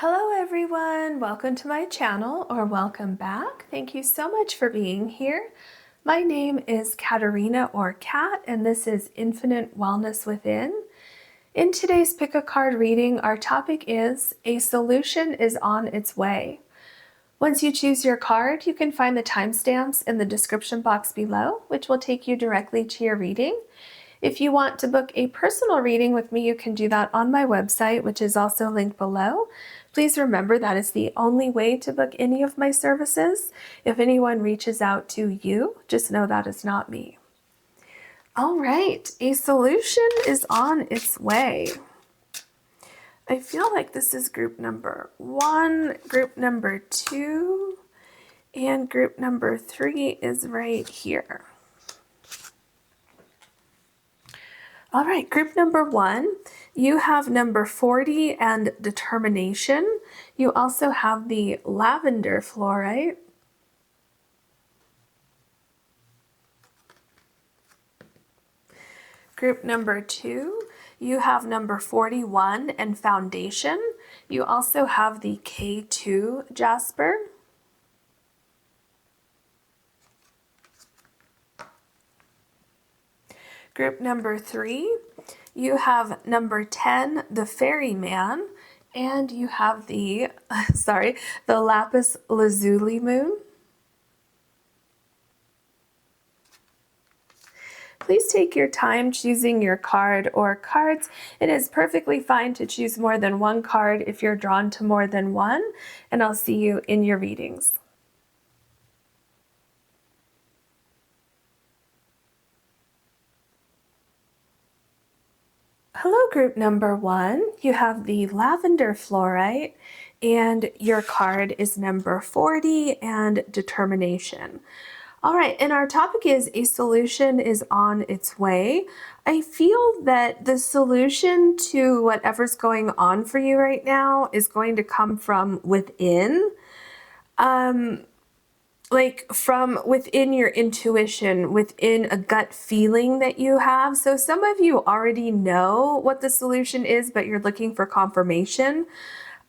Hello everyone, welcome to my channel or welcome back. Thank you so much for being here. My name is Caterina or Cat and this is Infinite Wellness Within. In today's pick a card reading, our topic is a solution is on its way. Once you choose your card, you can find the timestamps in the description box below, which will take you directly to your reading. If you want to book a personal reading with me, you can do that on my website, which is also linked below. Please remember that is the only way to book any of my services. If anyone reaches out to you, just know that is not me. All right, a solution is on its way. I feel like this is group number 1, group number 2, and group number 3 is right here. All right, group number 1, you have number 40 and determination. You also have the lavender fluorite. Group number 2, you have number 41 and foundation. You also have the K2 Jasper. Group number 3, you have number 10, the Ferryman, and you have the, the Lapis Lazuli moon. Please take your time choosing your card or cards. It is perfectly fine to choose more than one card if you're drawn to more than one, and I'll see you in your readings. Hello, group number 1. You have the lavender fluorite, and your card is number 40 and determination. All right, and our topic is a solution is on its way. I feel that the solution to whatever's going on for you right now is going to come from within. Like from within your intuition, within a gut feeling that you have. So some of you already know what the solution is, but you're looking for confirmation.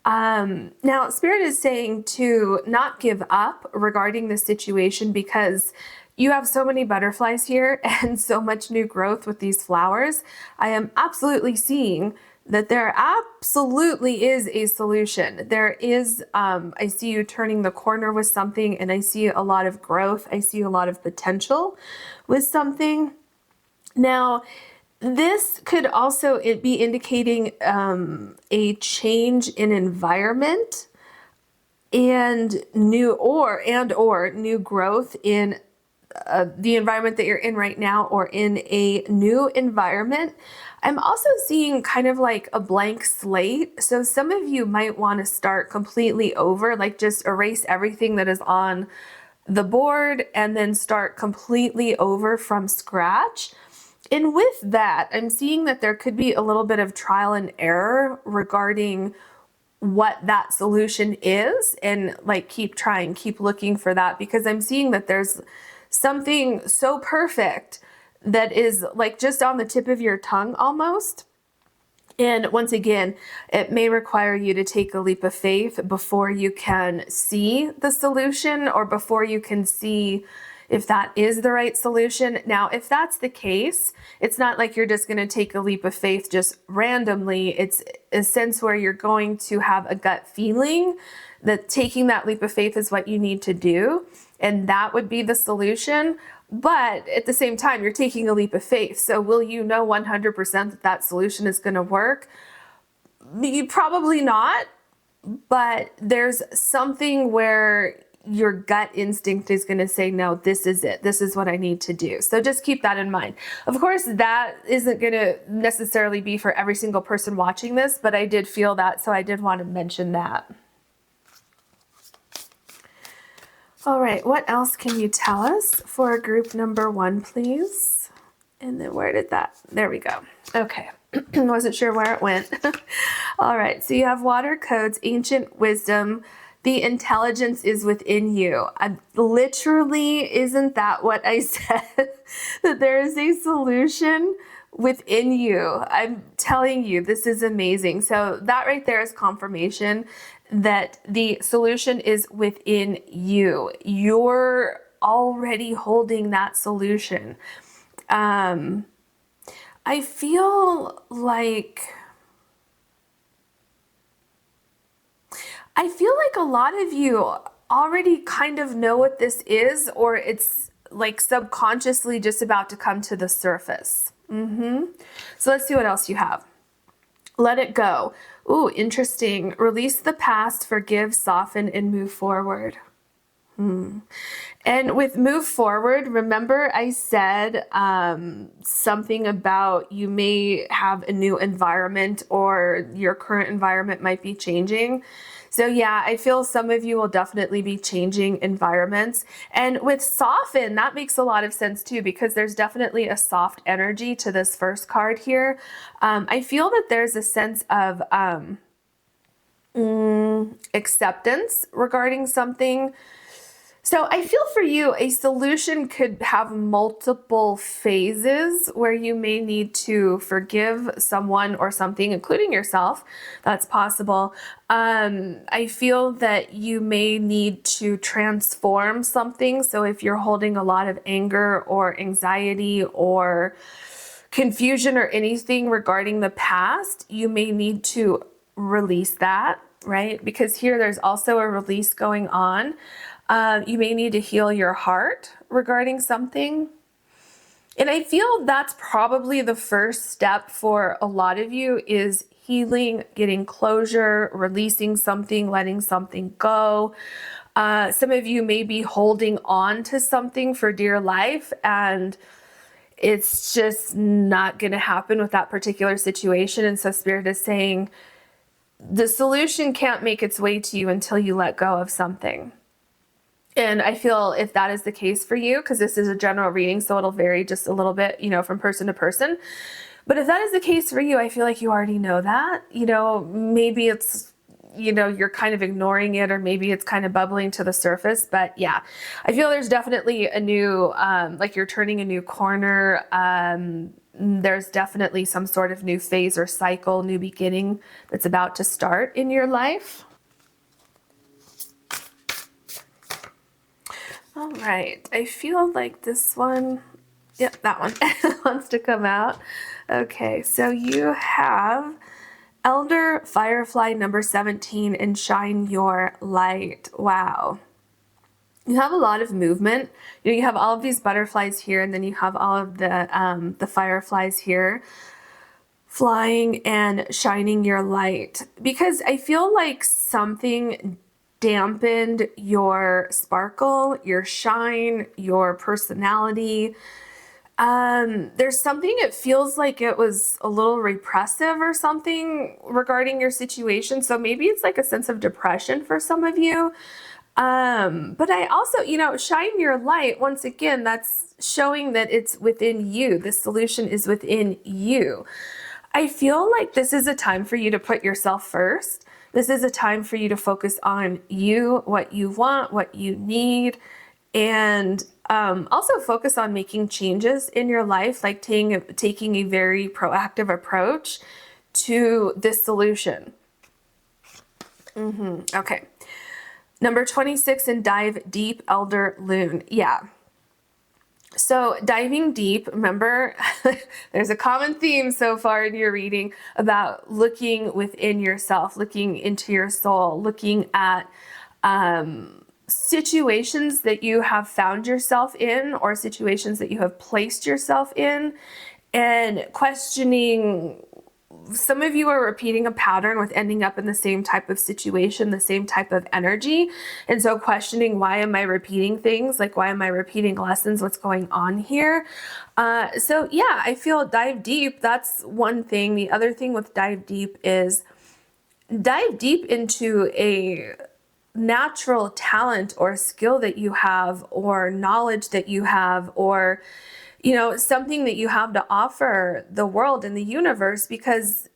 Now, Spirit is saying to not give up regarding the situation because you have so many butterflies here and so much new growth with these flowers. I am absolutely seeing that there absolutely is a solution. There is, I see you turning the corner with something, and I see a lot of growth. I see a lot of potential with something. Now, this could also be indicating a change in environment and new growth in the environment that you're in right now, or in a new environment. I'm also seeing kind of like a blank slate. So some of you might want to start completely over, like just erase everything that is on the board and then start completely over from scratch. And with that, I'm seeing that there could be a little bit of trial and error regarding what that solution is, and like keep trying, keep looking for that, because I'm seeing that there's something so perfect that is like just on the tip of your tongue almost. And once again, it may require you to take a leap of faith before you can see the solution, or before you can see if that is the right solution. Now, if that's the case, it's not like you're just going to take a leap of faith just randomly. It's a sense where you're going to have a gut feeling that taking that leap of faith is what you need to do, and that would be the solution. But at the same time, you're taking a leap of faith. So will you know 100% that that solution is going to work? Probably not, but there's something where your gut instinct is going to say, no, this is it. This is what I need to do. So just keep that in mind. Of course, that isn't going to necessarily be for every single person watching this, but I did feel that, so I did want to mention that. All right, what else can you tell us for group number 1, please? And then where did that, there we go. Okay, wasn't sure where it went. All right, so you have water codes, ancient wisdom, the intelligence is within you. Literally, isn't that what I said? That there is a solution within you. I'm telling you, this is amazing. So that right there is confirmation that the solution is within you. You're already holding that solution. I feel like a lot of you already kind of know what this is, or it's like subconsciously just about to come to the surface. So let's see what else you have. Let it go. Ooh, interesting. Release the past, forgive, soften, and move forward. And with move forward, remember I said something about you may have a new environment or your current environment might be changing. So yeah, I feel some of you will definitely be changing environments. And with soften, that makes a lot of sense too, because there's definitely a soft energy to this first card here. I feel that there's a sense of acceptance regarding something. So I feel for you, a solution could have multiple phases where you may need to forgive someone or something, including yourself. That's possible. I feel that you may need to transform something. So if you're holding a lot of anger or anxiety or confusion or anything regarding the past, you may need to release that, right? Because here there's also a release going on. You may need to heal your heart regarding something. And I feel that's probably the first step for a lot of you is healing, getting closure, releasing something, letting something go. Some of you may be holding on to something for dear life, and it's just not going to happen with that particular situation. And so Spirit is saying the solution can't make its way to you until you let go of something. And I feel if that is the case for you, because this is a general reading, so it'll vary just a little bit, from person to person. But if that is the case for you, I feel like you already know that. Maybe it's, you're kind of ignoring it, or maybe it's kind of bubbling to the surface. But yeah, I feel there's definitely a new, like you're turning a new corner. There's definitely some sort of new phase or cycle, new beginning that's about to start in your life. All right, I feel like this one, yep, that one wants to come out. Okay, so you have Elder Firefly number 17 and Shine Your Light. Wow. You have a lot of movement. You have all of these butterflies here, and then you have all of the fireflies here flying and shining your light. Because I feel like something dampened your sparkle, your shine, your personality. There's something, it feels like it was a little repressive or something regarding your situation. So maybe it's like a sense of depression for some of you. But I also, shine your light. Once again, that's showing that it's within you. The solution is within you. I feel like this is a time for you to put yourself first. This is a time for you to focus on you, what you want, what you need, and also focus on making changes in your life, like taking a very proactive approach to this solution. Okay. Number 26, and dive deep, Elder Linn. Yeah. So diving deep, remember, there's a common theme so far in your reading about looking within yourself, looking into your soul, looking at situations that you have found yourself in, or situations that you have placed yourself in, and questioning. Some of you are repeating a pattern with ending up in the same type of situation, the same type of energy. And so questioning, why am I repeating things? Like, why am I repeating lessons? What's going on here? So yeah, I feel dive deep. That's one thing. The other thing with dive deep is dive deep into a natural talent or skill that you have, or knowledge that you have, or something that you have to offer the world and the universe, because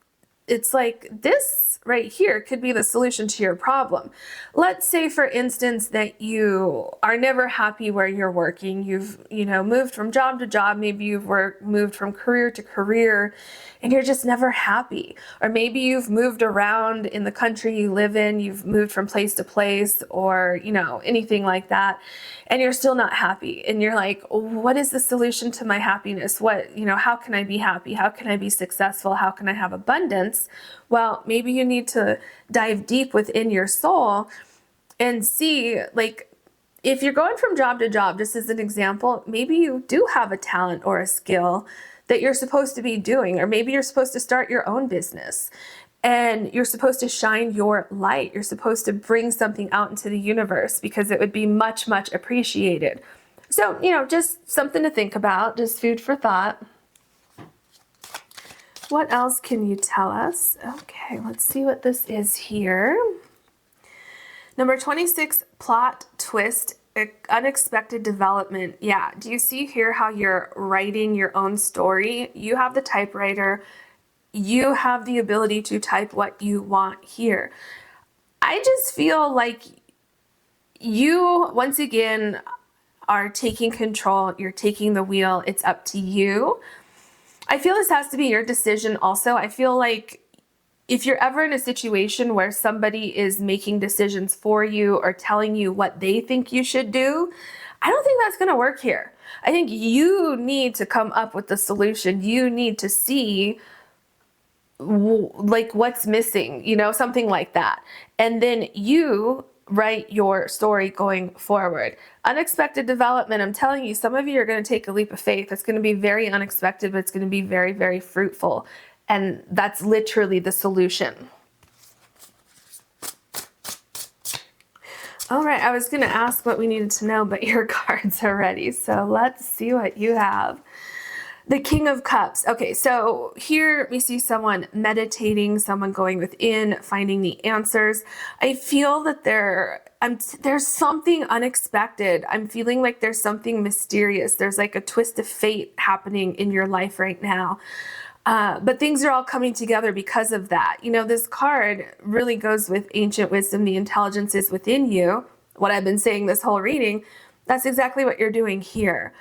it's like this right here could be the solution to your problem. Let's say, for instance, that you are never happy where you're working. You've, moved from job to job. Maybe you've moved from career to career, and you're just never happy. Or maybe you've moved around in the country you live in. You've moved from place to place, or, anything like that, and you're still not happy. And you're like, what is the solution to my happiness? How can I be happy? How can I be successful? How can I have abundance? Well, maybe you need to dive deep within your soul and see, like, if you're going from job to job, just as an example, maybe you do have a talent or a skill that you're supposed to be doing, or maybe you're supposed to start your own business and you're supposed to shine your light. You're supposed to bring something out into the universe because it would be much, much appreciated. So, just something to think about, just food for thought. What else can you tell us? Okay, let's see what this is here. Number 26, plot twist, unexpected development. Yeah, do you see here how you're writing your own story? You have the typewriter. You have the ability to type what you want here. I just feel like you, once again, are taking control. You're taking the wheel. It's up to you. I feel this has to be your decision also. I feel like if you're ever in a situation where somebody is making decisions for you or telling you what they think you should do, I don't think that's going to work here. I think you need to come up with the solution. You need to see like what's missing, something like that. And then you write your story going forward. Unexpected development. I'm telling you, some of you are going to take a leap of faith. It's going to be very unexpected, but it's going to be very, very fruitful. And that's literally the solution. All right, I was going to ask what we needed to know, but your cards are ready. So let's see what you have. The King of Cups. Okay, so here we see someone meditating, someone going within, finding the answers. I feel that there's something unexpected. I'm feeling like there's something mysterious. There's like a twist of fate happening in your life right now. But things are all coming together because of that. This card really goes with ancient wisdom. The intelligence is within you. What I've been saying this whole reading, that's exactly what you're doing here.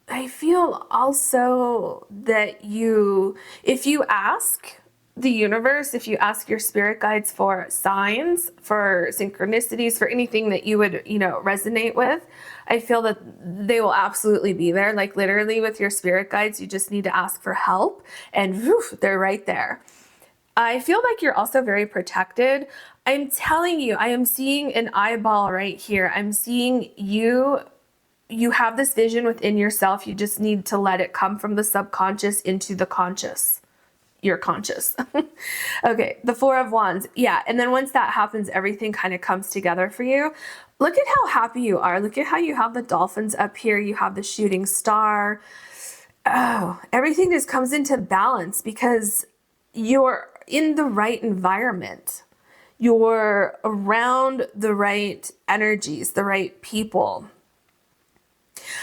I feel also that if you ask the universe, if you ask your spirit guides for signs, for synchronicities, for anything that you would, resonate with, I feel that they will absolutely be there. Like literally with your spirit guides, you just need to ask for help and woof, they're right there. I feel like you're also very protected. I'm telling you, I am seeing an eyeball right here. I'm seeing you have this vision within yourself. You just need to let it come from the subconscious into the conscious. You're conscious. Okay, the Four of Wands. Yeah, and then once that happens, everything kind of comes together for you. Look at how happy you are. Look at how you have the dolphins up here. You have the shooting star. Oh, everything just comes into balance because you're in the right environment. You're around the right energies, the right people.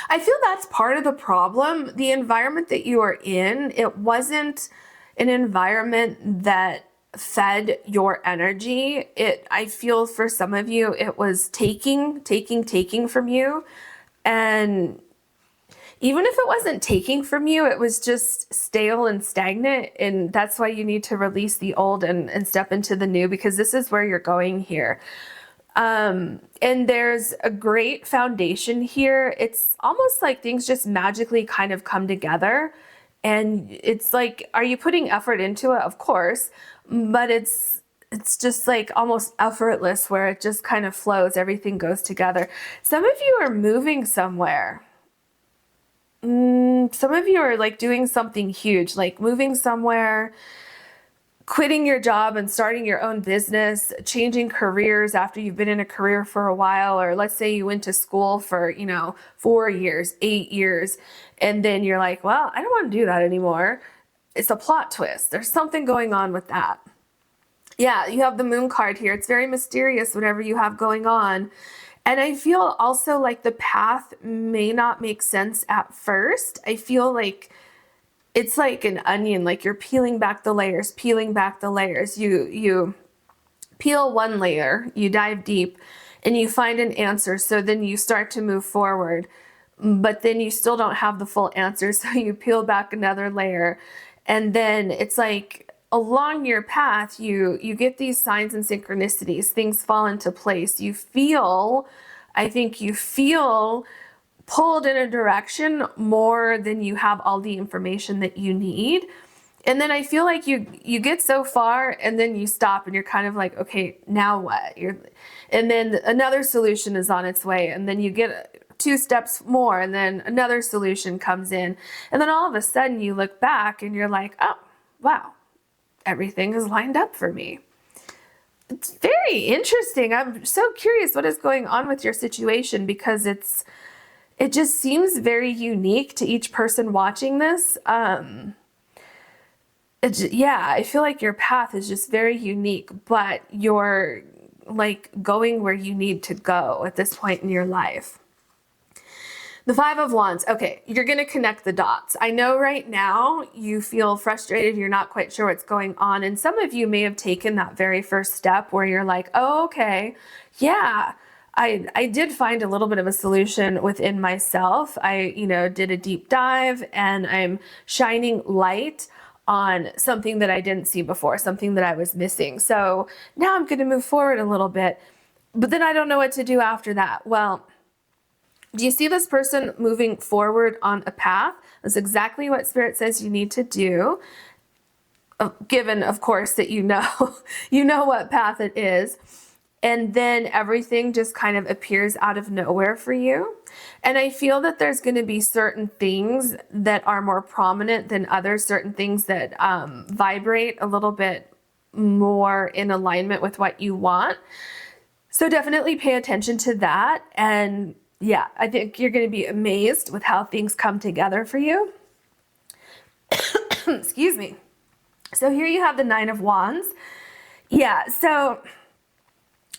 I feel that's part of the problem. The environment that you are in, it wasn't an environment that fed your energy. I feel for some of you, it was taking from you. And even if it wasn't taking from you, it was just stale and stagnant. And that's why you need to release the old and step into the new, because this is where you're going here. And there's a great foundation here. It's almost like things just magically kind of come together. And it's like, are you putting effort into it? Of course, but it's just like almost effortless where it just kind of flows. Everything goes together. Some of you are moving somewhere. Some of you are like doing something huge, like moving somewhere, quitting your job and starting your own business, changing careers after you've been in a career for a while, or let's say you went to school for, 4 years, 8 years, and then you're like, well, I don't want to do that anymore. It's a plot twist. There's something going on with that. Yeah, you have the Moon card here. It's very mysterious, whatever you have going on. And I feel also like the path may not make sense at first. I feel like it's like an onion, like you're peeling back the layers, peeling back the layers. You peel one layer, you dive deep, and you find an answer. So then you start to move forward, but then you still don't have the full answer. So you peel back another layer. And then it's like along your path, you get these signs and synchronicities, things fall into place. I think you feel pulled in a direction more than you have all the information that you need. And then I feel like you get so far and then you stop and you're kind of like, okay, now what? And then another solution is on its way, and then you get 2 steps more and then another solution comes in. And then all of a sudden you look back and you're like, oh, wow, everything is lined up for me. It's very interesting. I'm so curious what is going on with your situation, because it just seems very unique to each person watching this. Yeah, I feel like your path is just very unique, but you're like going where you need to go at this point in your life. The 5 of Wands. Okay, you're going to connect the dots. I know right now you feel frustrated. You're not quite sure what's going on. And some of you may have taken that very first step where you're like, oh, okay, yeah, I did find a little bit of a solution within myself. I, did a deep dive and I'm shining light on something that I didn't see before, something that I was missing. So now I'm going to move forward a little bit, but then I don't know what to do after that. Well, do you see this person moving forward on a path? That's exactly what Spirit says you need to do. Given, of course, that you know what path it is. And then everything just kind of appears out of nowhere for you. And I feel that there's going to be certain things that are more prominent than others, certain things that vibrate a little bit more in alignment with what you want. So definitely pay attention to that. And yeah, I think you're going to be amazed with how things come together for you. Excuse me. So here you have the 9 of Wands. Yeah, so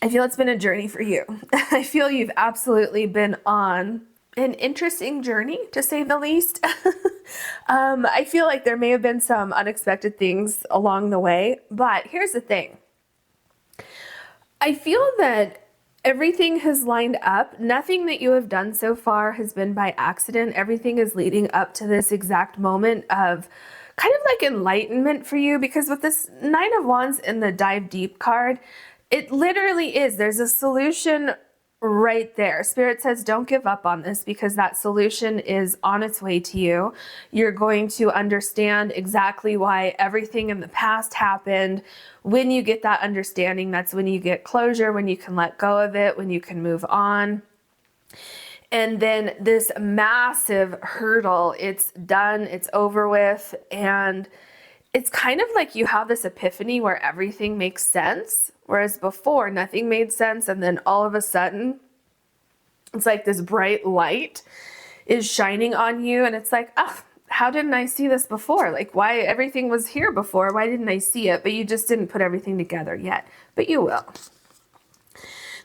I feel it's been a journey for you. I feel you've absolutely been on an interesting journey, to say the least. I feel like there may have been some unexpected things along the way, but here's the thing. I feel that everything has lined up. Nothing that you have done so far has been by accident. Everything is leading up to this exact moment of kind of like enlightenment for you, because with this 9 of Wands in the Dive Deep card, it literally is. There's a solution right there. Spirit says don't give up on this, because that solution is on its way to you. You're going to understand exactly why everything in the past happened. When you get that understanding, that's when you get closure, when you can let go of it, when you can move on. And then this massive hurdle, it's done, it's over with, and it's kind of like you have this epiphany where everything makes sense, whereas before nothing made sense, and then all of a sudden it's like this bright light is shining on you, and it's like, oh, how didn't I see this before? Like, why everything was here before, why didn't I see it? But you just didn't put everything together yet, but you will.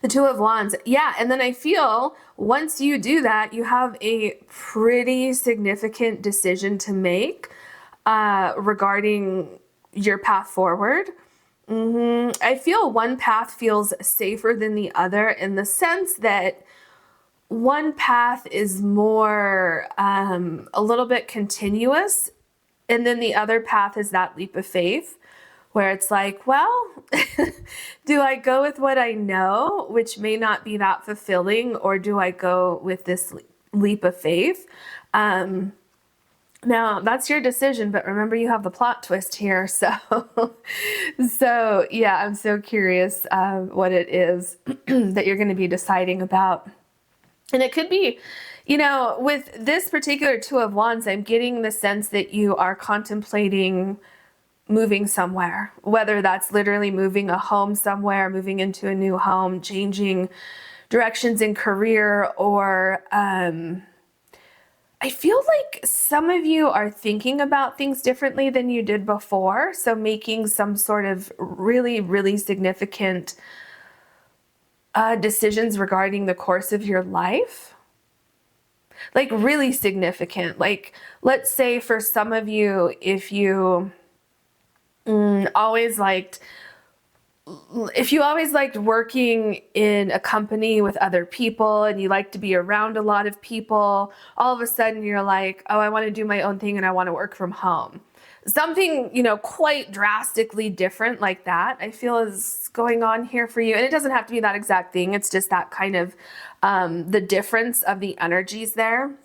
The 2 of Wands. Yeah, and then I feel once you do that, you have a pretty significant decision to make regarding your path forward. I feel one path feels safer than the other, in the sense that one path is more a little bit continuous, and then the other path is that leap of faith, where it's like, well, do I go with what I know, which may not be that fulfilling, or do I go with this leap of faith? Now, that's your decision, but remember you have the plot twist here. So yeah, I'm so curious what it is that you're going to be deciding about. And it could be, with this particular 2 of Wands, I'm getting the sense that you are contemplating moving somewhere, whether that's literally moving a home somewhere, moving into a new home, changing directions in career, or I feel like some of you are thinking about things differently than you did before. So making some sort of really, really significant decisions regarding the course of your life. like really significant. Like, let's say for some of you, if you always liked working in a company with other people and you like to be around a lot of people, all of a sudden you're like, oh, I want to do my own thing and I want to work from home. Something, quite drastically different like that, I feel is going on here for you. And it doesn't have to be that exact thing. It's just that kind of the difference of the energies there.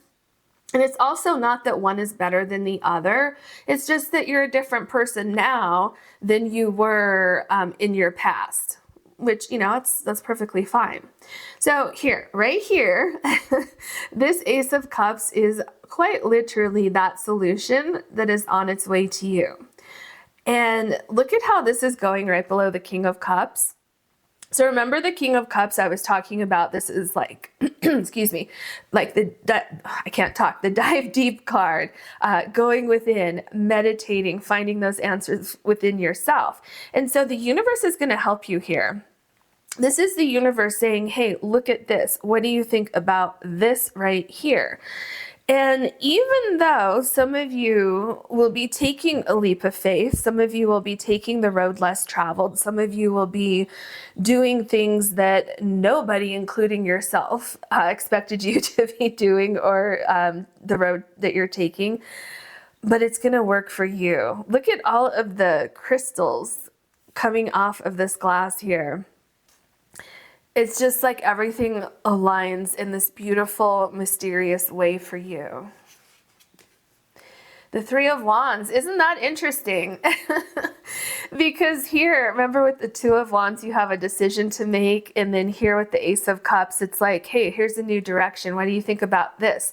And it's also not that one is better than the other. It's just that you're a different person now than you were in your past, which, that's perfectly fine. So here, right here, this Ace of Cups is quite literally that solution that is on its way to you. And look at how this is going right below the King of Cups. So remember the King of Cups I was talking about, this is like, excuse me, like the dive deep card, going within, meditating, finding those answers within yourself. And so the universe is going to help you here. This is the universe saying, hey, look at this. What do you think about this right here? And even though some of you will be taking a leap of faith, some of you will be taking the road less traveled, some of you will be doing things that nobody, including yourself, expected you to be doing, or the road that you're taking, but it's going to work for you. Look at all of the crystals coming off of this glass here. It's just like everything aligns in this beautiful, mysterious way for you. The Three of Wands, isn't that interesting? Because here, remember with the Two of Wands, you have a decision to make. And then here with the Ace of Cups, it's like, hey, here's a new direction. What do you think about this?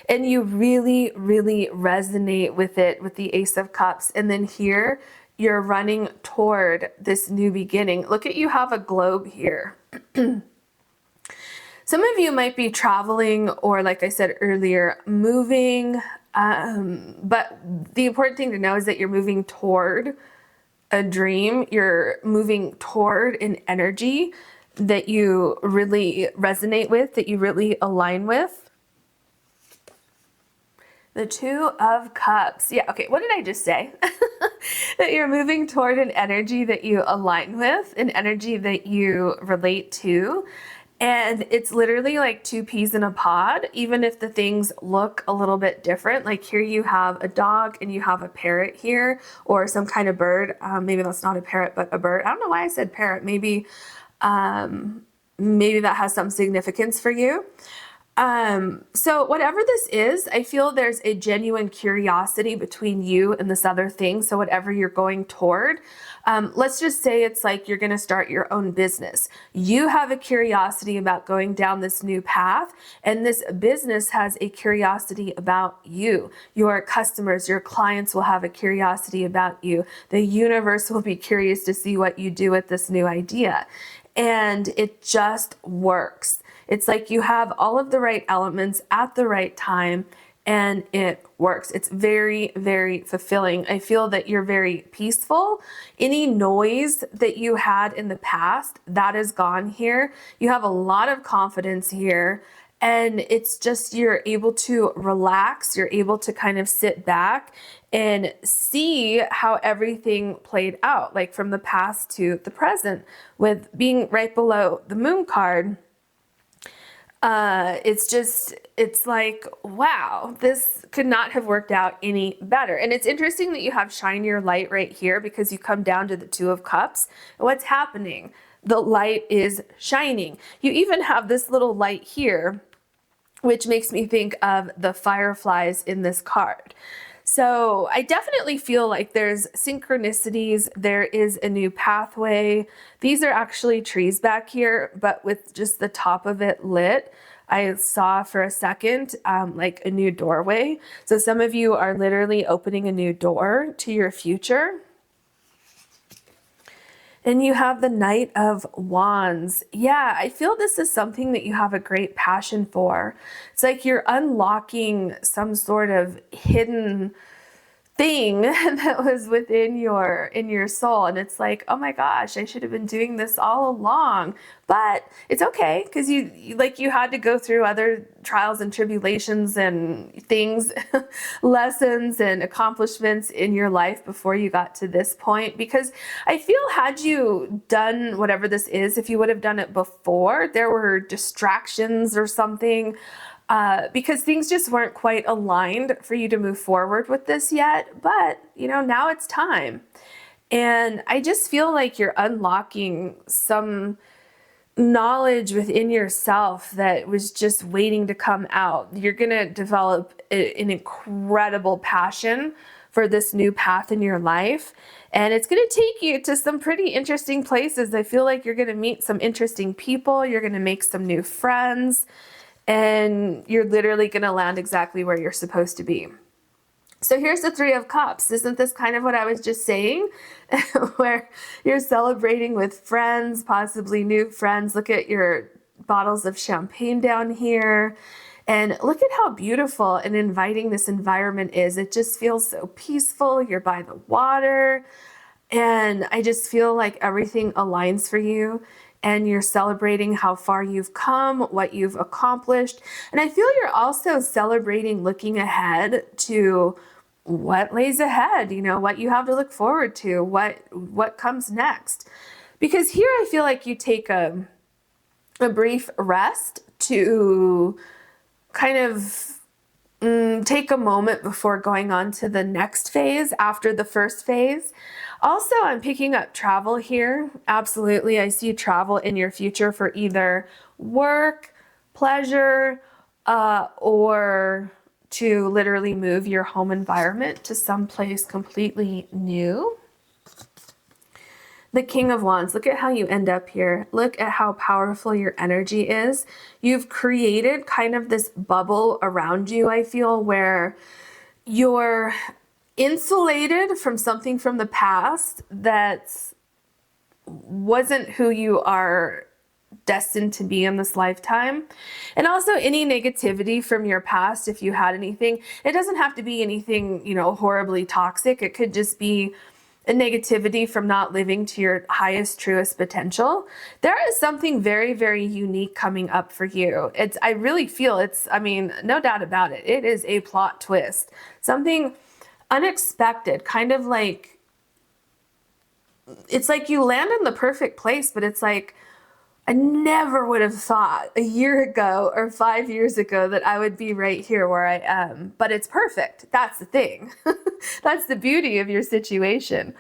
And you really, really resonate with it with the Ace of Cups. And then here, you're running toward this new beginning. Look at, you have a globe here. Some of you might be traveling, or like I said earlier, moving. But the important thing to know is that you're moving toward a dream. You're moving toward an energy that you really resonate with, that you really align with. The Two of Cups. Yeah, okay, what did I just say? That you're moving toward an energy that you align with, an energy that you relate to. And it's literally like two peas in a pod, even if the things look a little bit different. Like here you have a dog and you have a parrot here, or some kind of bird. Maybe that's not a parrot, but a bird. I don't know why I said parrot. Maybe that has some significance for you. So whatever this is, I feel there's a genuine curiosity between you and this other thing. So whatever you're going toward, let's just say it's like you're going to start your own business. You have a curiosity about going down this new path, and this business has a curiosity about you. Your customers, your clients will have a curiosity about you. The universe will be curious to see what you do with this new idea. And it just works. It's like you have all of the right elements at the right time, and it works. It's very, very fulfilling. I feel that you're very peaceful. Any noise that you had in the past, that is gone here. You have a lot of confidence here, and it's just you're able to relax. You're able to kind of sit back and see how everything played out, like from the past to the present, with being right below the Moon card. It's like, wow, this could not have worked out any better. And it's interesting that you have shine your light right here, because you come down to the Two of Cups. And what's happening? The light is shining. You even have this little light here, which makes me think of the fireflies in this card. So I definitely feel like there's synchronicities. There is a new pathway. These are actually trees back here, but with just the top of it lit. I saw for a second like a new doorway. So some of you are literally opening a new door to your future. And you have the Knight of Wands. Yeah, I feel this is something that you have a great passion for. It's like you're unlocking some sort of hidden thing that was within your soul, and it's like, oh my gosh, I should have been doing this all along. But it's okay, because you had to go through other trials and tribulations and things, lessons and accomplishments in your life before you got to this point. Because I feel, had you done whatever this is, if you would have done it before, there were distractions or something, because things just weren't quite aligned for you to move forward with this yet. But, now it's time. And I just feel like you're unlocking some knowledge within yourself that was just waiting to come out. You're going to develop an incredible passion for this new path in your life. And it's going to take you to some pretty interesting places. I feel like you're going to meet some interesting people. You're going to make some new friends. And you're literally going to land exactly where you're supposed to be. So here's the Three of Cups. Isn't this kind of what I was just saying? Where you're celebrating with friends, possibly new friends. Look at your bottles of champagne down here. And look at how beautiful and inviting this environment is. It just feels so peaceful. You're by the water. And I just feel like everything aligns for you. And you're celebrating how far you've come, what you've accomplished. And I feel you're also celebrating looking ahead to what lays ahead, what you have to look forward to, what comes next. Because here I feel like you take a brief rest to kind of take a moment before going on to the next phase after the first phase. Also, I'm picking up travel here. Absolutely. I see travel in your future for either work, pleasure, or to literally move your home environment to someplace completely new. The King of Wands, look at how you end up here. Look at how powerful your energy is. You've created kind of this bubble around you, I feel, where you're insulated from something from the past that wasn't who you are destined to be in this lifetime. And also any negativity from your past, if you had anything. It doesn't have to be anything, horribly toxic. It could just be a negativity from not living to your highest, truest potential. There is something very, very unique coming up for you. I really feel no doubt about it. It is a plot twist. Something unexpected, kind of like, it's like you land in the perfect place, but it's like, I never would have thought a year ago or 5 years ago that I would be right here where I am, but it's perfect. That's the thing. That's the beauty of your situation.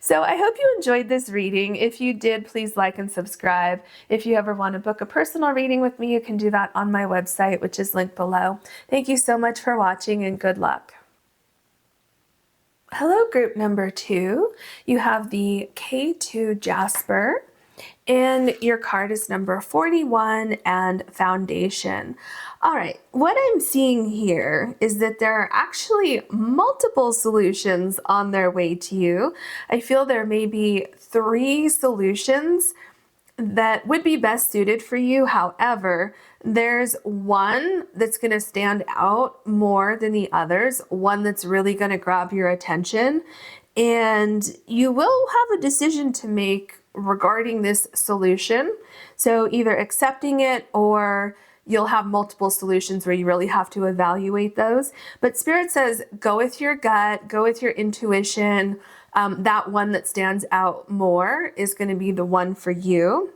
So I hope you enjoyed this reading. If you did, please like and subscribe. If you ever want to book a personal reading with me, you can do that on my website, which is linked below. Thank you so much for watching, and good luck. Hello, group number 2. You have the K2 Jasper, and your card is number 41 and Foundation. All right, what I'm seeing here is that there are actually multiple solutions on their way to you. I feel there may be 3 solutions that would be best suited for you. However, there's one that's going to stand out more than the others, one that's really going to grab your attention, and you will have a decision to make regarding this solution. So either accepting it, or you'll have multiple solutions where you really have to evaluate those. But Spirit says go with your gut, go with your intuition. That one that stands out more is going to be the one for you.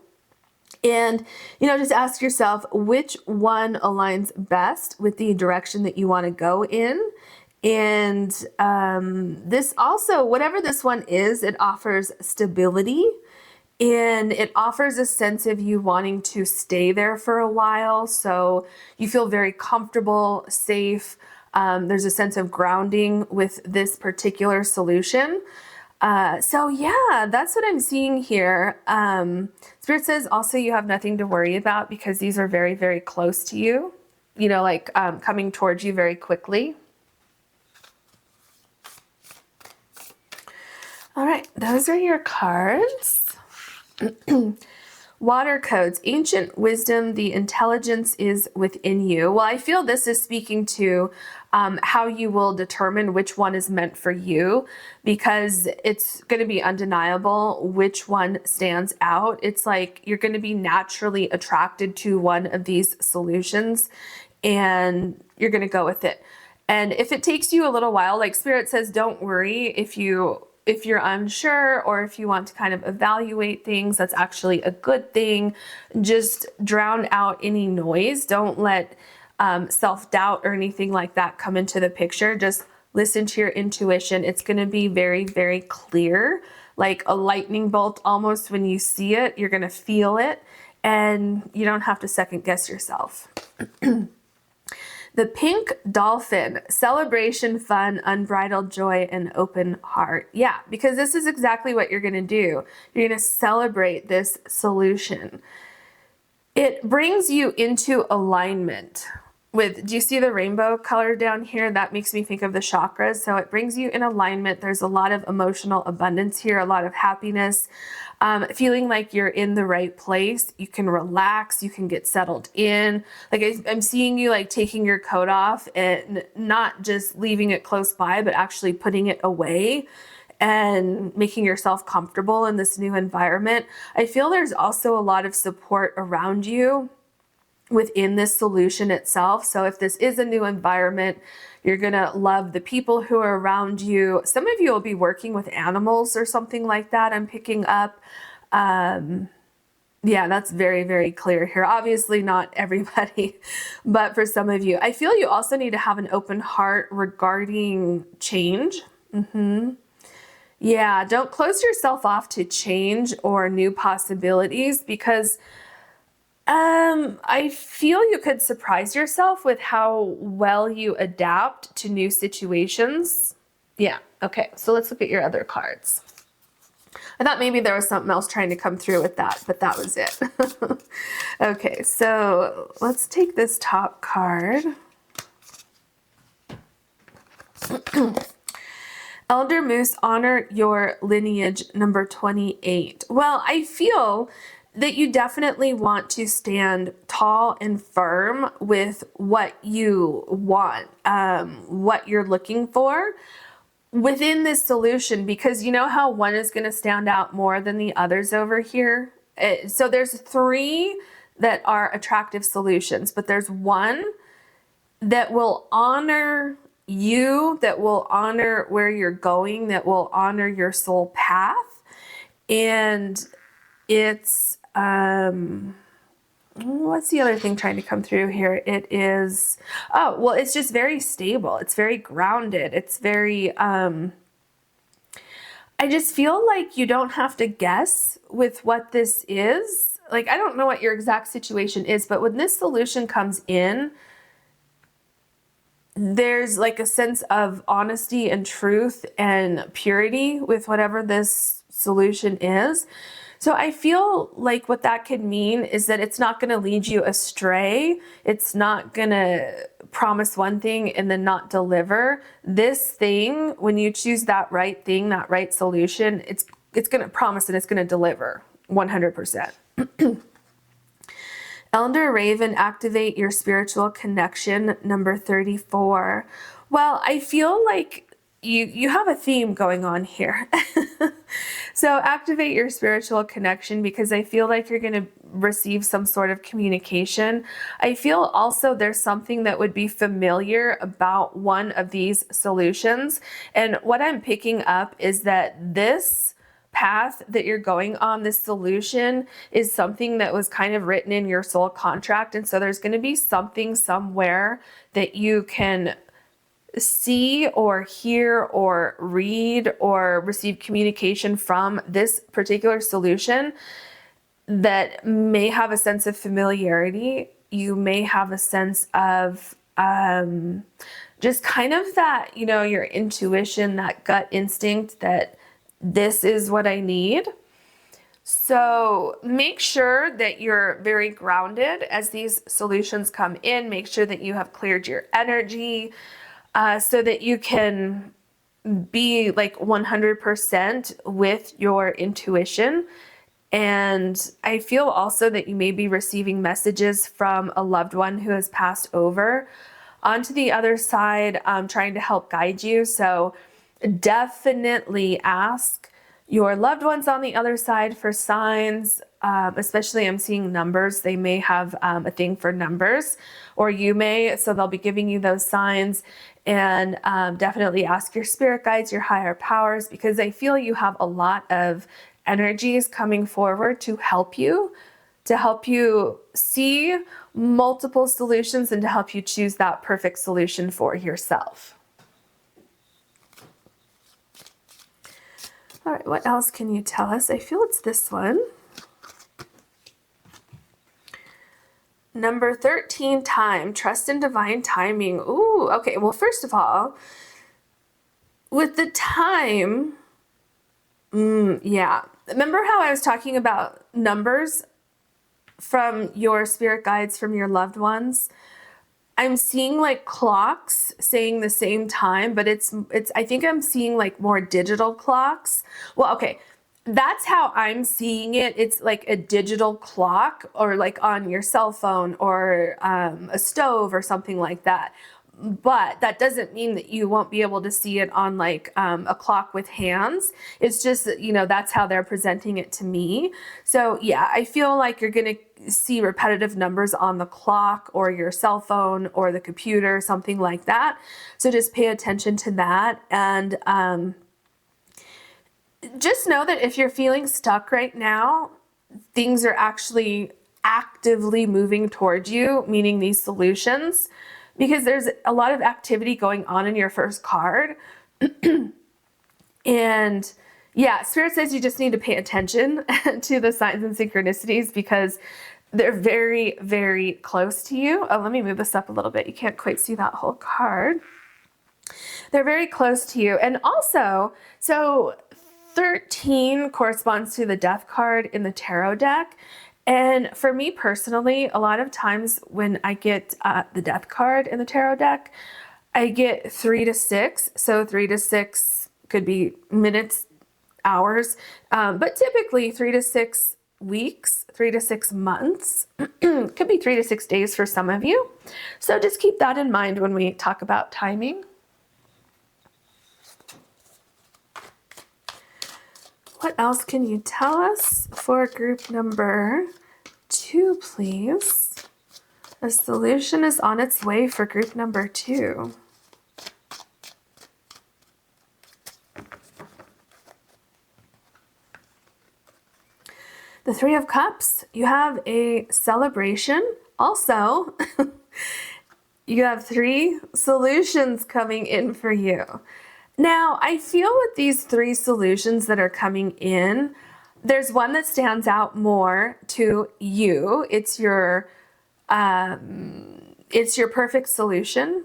And, just ask yourself which one aligns best with the direction that you want to go in. And this also, whatever this one is, it offers stability, and it offers a sense of you wanting to stay there for a while. So you feel very comfortable, safe. There's a sense of grounding with this particular solution. So yeah, that's what I'm seeing here. Spirit says also you have nothing to worry about because these are very, very close to you, coming towards you very quickly. All right, those are your cards. Water codes, ancient wisdom, the intelligence is within you. Well, I feel this is speaking to how you will determine which one is meant for you, because it's going to be undeniable which one stands out. It's like you're going to be naturally attracted to one of these solutions and you're going to go with it. And if it takes you a little while, like Spirit says, don't worry if you're unsure or if you want to kind of evaluate things. That's actually a good thing. Just drown out any noise. Don't let self-doubt or anything like that come into the picture. Just listen to your intuition. It's going to be very, very clear, like a lightning bolt almost. When you see it, you're going to feel it, and you don't have to second guess yourself. The pink dolphin, celebration, fun, unbridled joy, and open heart. Yeah, because this is exactly what you're going to do. You're going to celebrate this solution. It brings you into alignment with, do you see the rainbow color down here? That makes me think of the chakras. So it brings you in alignment. There's a lot of emotional abundance here, a lot of happiness, feeling like you're in the right place. You can relax, you can get settled in. Like I'm seeing you like taking your coat off and not just leaving it close by, but actually putting it away and making yourself comfortable in this new environment. I feel there's also a lot of support around you within this solution itself. So if this is a new environment, you're going to love the people who are around you. Some of you will be working with animals or something like that, I'm picking up. Yeah, that's very, very clear here. Obviously not everybody, but for some of you. I feel you also need to have an open heart regarding change. Yeah, don't close yourself off to change or new possibilities, because I feel you could surprise yourself with how well you adapt to new situations. Yeah, okay, so let's look at your other cards. I thought maybe there was something else trying to come through with that, but that was it. Okay, so let's take this top card. Elder Moose, honor your lineage, number 28. Well, I feel that you definitely want to stand tall and firm with what you want, what you're looking for within this solution, because you know how one is going to stand out more than the others over here. So there's 3 that are attractive solutions, but there's one that will honor you, that will honor where you're going, that will honor your soul path. And it's what's the other thing trying to come through here? It is, oh, well, it's just very stable. It's very grounded. It's very, I just feel like you don't have to guess with what this is. Like, I don't know what your exact situation is, but when this solution comes in, there's like a sense of honesty and truth and purity with whatever this solution is. So I feel like what that could mean is that it's not going to lead you astray. It's not going to promise one thing and then not deliver. This thing, when you choose that right thing, that right solution, it's going to promise and it's going to deliver 100%. Elder Raven, activate your spiritual connection, number 34. Well, I feel like you have a theme going on here. So activate your spiritual connection, because I feel like you're going to receive some sort of communication. I feel also there's something that would be familiar about one of these solutions. And what I'm picking up is that this path that you're going on, this solution, is something that was kind of written in your soul contract. And so there's going to be something somewhere that you can see or hear or read or receive communication from this particular solution that may have a sense of familiarity. You may have a sense of just kind of that, you know, your intuition, that gut instinct that this is what I need. So make sure that you're very grounded as these solutions come in. Make sure that you have cleared your energy, so that you can be like 100% with your intuition And I feel also that you may be receiving messages from a loved one who has passed over onto the other side, trying to help guide you. So definitely ask your loved ones on the other side for signs, especially I'm seeing numbers. They may have a thing for numbers, or you may, so they'll be giving you those signs. And definitely ask your spirit guides, your higher powers, because I feel you have a lot of energies coming forward to help you see multiple solutions and to help you choose that perfect solution for yourself. All right, what else can you tell us? I feel it's this one. Number 13, time. Trust in divine timing. Ooh, okay. Well, first of all, with the time, yeah. Remember how I was talking about numbers from your spirit guides, from your loved ones? I'm seeing like clocks saying the same time, but it's I think I'm seeing like more digital clocks. Well, okay, that's how I'm seeing it. It's like a digital clock, or like on your cell phone, or a stove or something like that. But that doesn't mean that you won't be able to see it on like a clock with hands. It's just that, you know, that's how they're presenting it to me. So yeah, I feel like you're going to see repetitive numbers on the clock or your cell phone or the computer, something like that. So just pay attention to that. And just know that if you're feeling stuck right now, things are actually actively moving towards you, meaning these solutions, because there's a lot of activity going on in your first card. And yeah, Spirit says you just need to pay attention to the signs and synchronicities, because they're very, very close to you. Oh, let me move this up a little bit. You can't quite see that whole card. They're very close to you. And also, so 13 corresponds to the death card in the tarot deck. And for me personally, a lot of times when I get the death card in the tarot deck, I get 3 to 6. So 3 to 6 could be minutes, hours, but typically 3 to 6 weeks, 3 to 6 months, could be 3 to 6 days for some of you. So just keep that in mind when we talk about timing. What else can you tell us for group number 2, please? A solution is on its way for group number 2. The 3 of Cups, you have a celebration. Also, you have 3 solutions coming in for you. Now, I feel with these 3 solutions that are coming in, there's one that stands out more to you. It's your perfect solution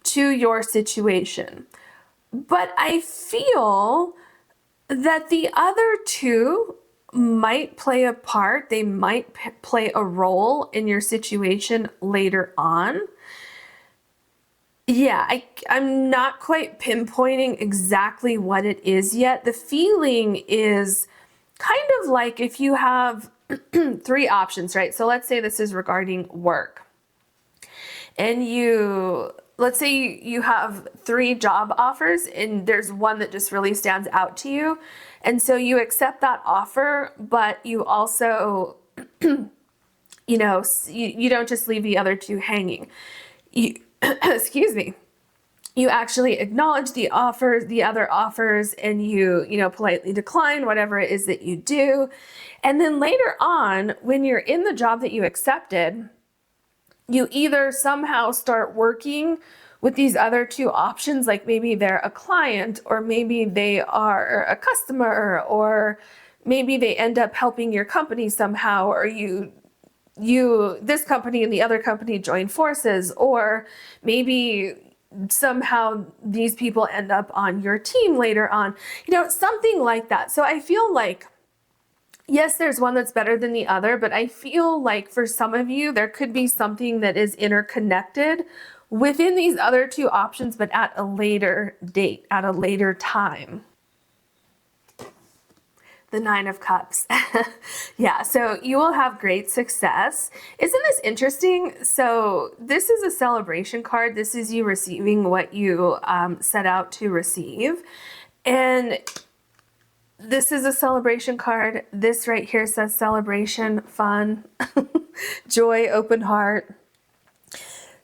to your situation. But I feel that the other 2 might play a part. They might play a role in your situation later on. Yeah, I'm not quite pinpointing exactly what it is yet. The feeling is kind of like if you have 3 options, right? So let's say this is regarding work. And let's say you have 3 job offers, and there's one that just really stands out to you. And so you accept that offer, but you also, you know, you don't just leave the other 2 hanging. Excuse me. You actually acknowledge the other offers, and you politely decline whatever it is that you do. And then later on, when you're in the job that you accepted, you either somehow start working with these other 2 options, like maybe they're a client, or maybe they are a customer, or maybe they end up helping your company somehow, or this company and the other company join forces, or maybe somehow these people end up on your team later on, something like that. So I feel like, yes, there's one that's better than the other, but I feel like for some of you, there could be something that is interconnected within these other 2 options, but at a later date, at a later time. The Nine of Cups. Yeah, so you will have great success. Isn't this interesting? So this is a celebration card. This is you receiving what you set out to receive. And this is a celebration card. This right here says celebration, fun, joy, open heart.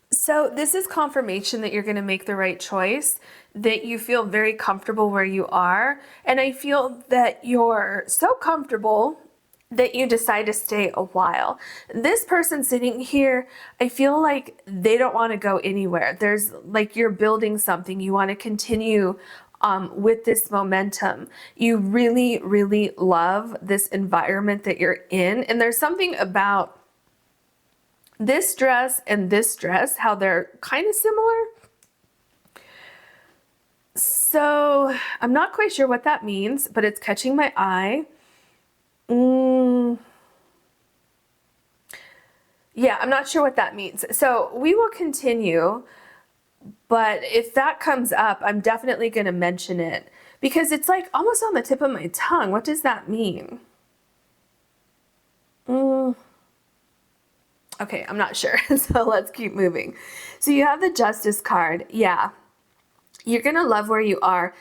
So this is confirmation that you're going to make the right choice, that you feel very comfortable where you are. And I feel that you're so comfortable that you decide to stay a while. This person sitting here, I feel like they don't want to go anywhere. There's like you're building something. You want to continue with this momentum. You really, really love this environment that you're in. And there's something about this dress and this dress, how they're kind of similar. So I'm not quite sure what that means, but it's catching my eye. Yeah, I'm not sure what that means. So we will continue, but if that comes up, I'm definitely going to mention it because it's like almost on the tip of my tongue. What does that mean? Okay, I'm not sure. So let's keep moving. So you have the Justice card. Yeah, you're going to love where you are.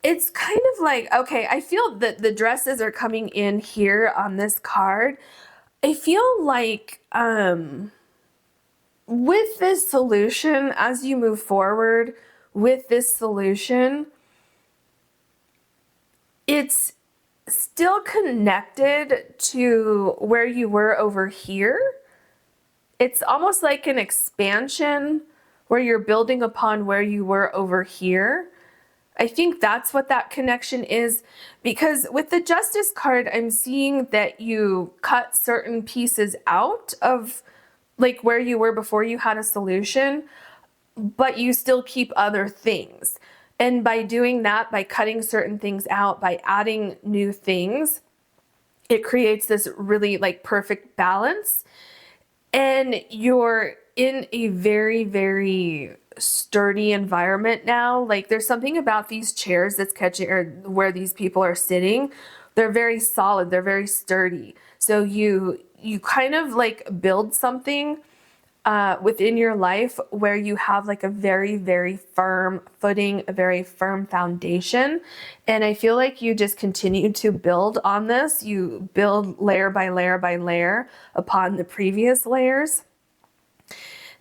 It's kind of like, okay, I feel that the dresses are coming in here on this card. I feel like with this solution, as you move forward with this solution, it's still connected to where you were over here. It's almost like an expansion where you're building upon where you were over here. I think that's what that connection is, because with the Justice card, I'm seeing that you cut certain pieces out of like where you were before you had a solution, but you still keep other things. And by doing that, by cutting certain things out, by adding new things, it creates this really like perfect balance. And you're in a very, very sturdy environment now. Like there's something about these chairs that's catching, or where these people are sitting. They're very solid. They're very sturdy. So you kind of like build something within your life where you have like a very, very firm footing, a very firm foundation. And I feel like you just continue to build on this. You build layer by layer by layer upon the previous layers.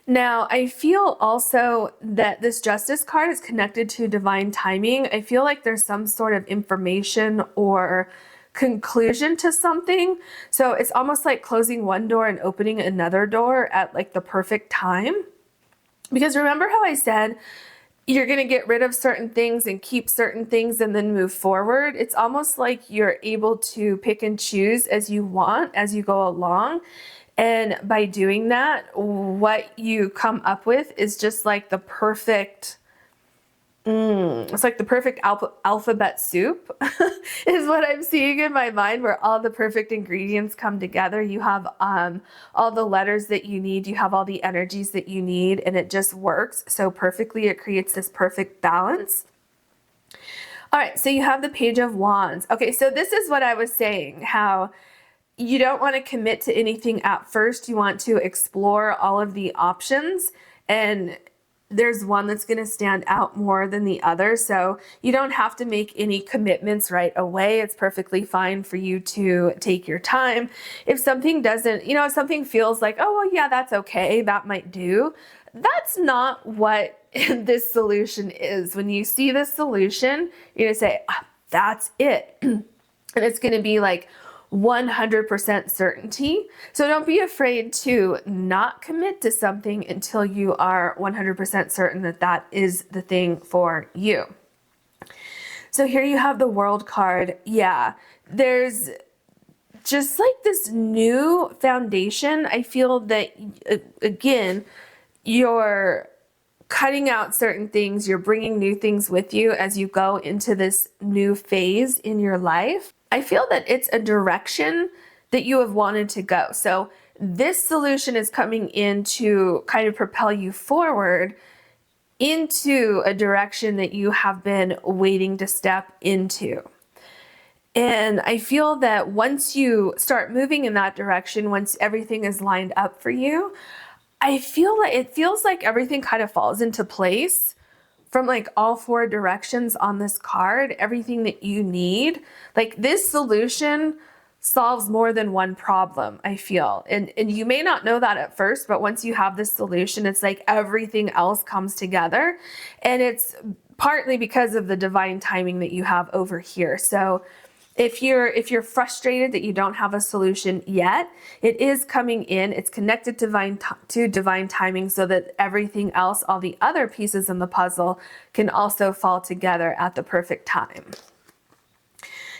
Now, I feel also that this Justice card is connected to divine timing. I feel like there's some sort of information or conclusion to something. So it's almost like closing one door and opening another door at like the perfect time. Because remember how I said you're going to get rid of certain things and keep certain things and then move forward? It's almost like you're able to pick and choose as you want as you go along. And by doing that, what you come up with is just like the perfect, it's like the perfect alphabet soup is what I'm seeing in my mind, where all the perfect ingredients come together. You have all the letters that you need, you have all the energies that you need, and it just works so perfectly. It creates this perfect balance. All right, so you have the Page of Wands. Okay, so this is what I was saying, how you don't want to commit to anything at first. You want to explore all of the options, and there's one that's going to stand out more than the other. So you don't have to make any commitments right away. It's perfectly fine for you to take your time. If something doesn't, if something feels like, oh, well, yeah, that's okay, that might do. That's not what this solution is. When you see this solution, you're going to say, that's it. And it's going to be like 100% certainty. So don't be afraid to not commit to something until you are 100% certain that that is the thing for you. So here you have the World card. Yeah, there's just like this new foundation. I feel that, again, you're cutting out certain things. You're bringing new things with you as you go into this new phase in your life. I feel that it's a direction that you have wanted to go. So this solution is coming in to kind of propel you forward into a direction that you have been waiting to step into. And I feel that once you start moving in that direction, once everything is lined up for you, I feel like it feels like everything kind of falls into place from like all four directions on this card, everything that you need. Like this solution solves more than one problem, I feel. And you may not know that at first, but once you have this solution, it's like everything else comes together. And it's partly because of the divine timing that you have over here. So if you're frustrated that you don't have a solution yet, it is coming in. It's connected to divine timing so that everything else, all the other pieces in the puzzle, can also fall together at the perfect time.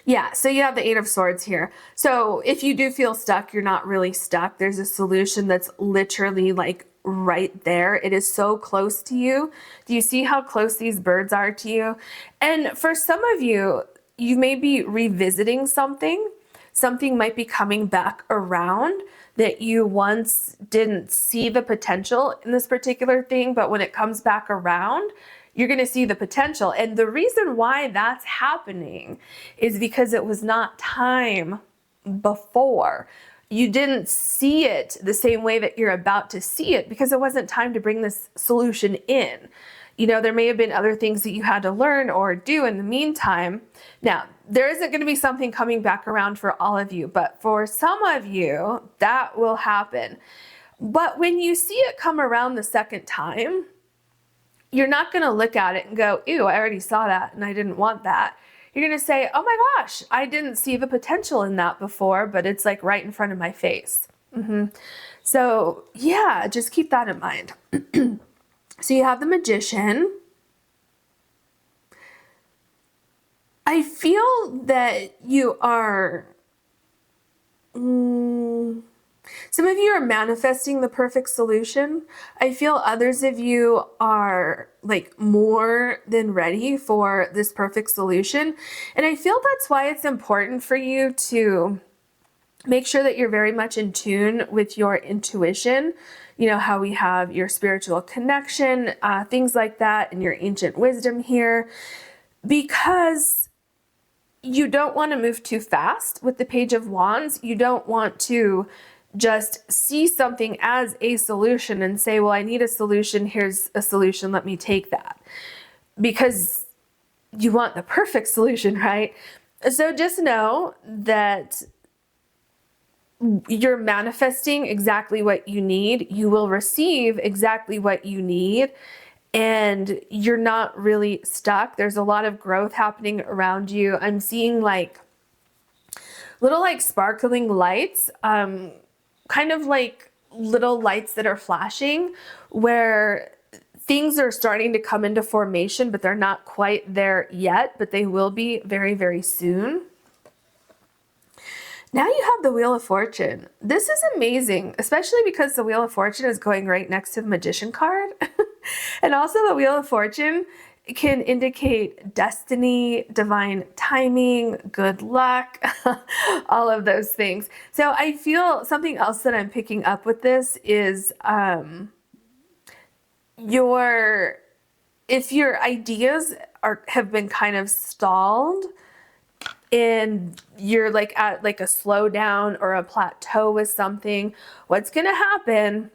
Yeah, so you have the Eight of Swords here. So if you do feel stuck, you're not really stuck. There's a solution that's literally like right there. It is so close to you. Do you see how close these birds are to you? And for some of you, you may be revisiting something. Something might be coming back around that you once didn't see the potential in this particular thing, but when it comes back around, you're going to see the potential. And the reason why that's happening is because it was not time before. You didn't see it the same way that you're about to see it because it wasn't time to bring this solution in. You know, there may have been other things that you had to learn or do in the meantime. Now, there isn't going to be something coming back around for all of you, but for some of you, that will happen. But when you see it come around the second time, you're not going to look at it and go, ew, I already saw that and I didn't want that. You're going to say, oh my gosh, I didn't see the potential in that before, but it's like right in front of my face. So yeah, just keep that in mind. So you have the Magician. I feel that you are, some of you are manifesting the perfect solution. I feel others of you are like more than ready for this perfect solution. And I feel that's why it's important for you to make sure that you're very much in tune with your intuition. You know, how we have your spiritual connection, things like that, and your ancient wisdom here, because you don't want to move too fast with the Page of Wands. You don't want to just see something as a solution and say, well, I need a solution. Here's a solution. Let me take that. Because you want the perfect solution, right? So just know that you're manifesting exactly what you need. You will receive exactly what you need. And you're not really stuck. There's a lot of growth happening around you. I'm seeing like little like sparkling lights, kind of like little lights that are flashing where things are starting to come into formation, but they're not quite there yet, but they will be very, very soon. Now you have the Wheel of Fortune. This is amazing, especially because the Wheel of Fortune is going right next to the Magician card. And also the Wheel of Fortune can indicate destiny, divine timing, good luck, all of those things. So I feel something else that I'm picking up with this is if your ideas have been kind of stalled, and you're like at like a slowdown or a plateau with something, what's going to happen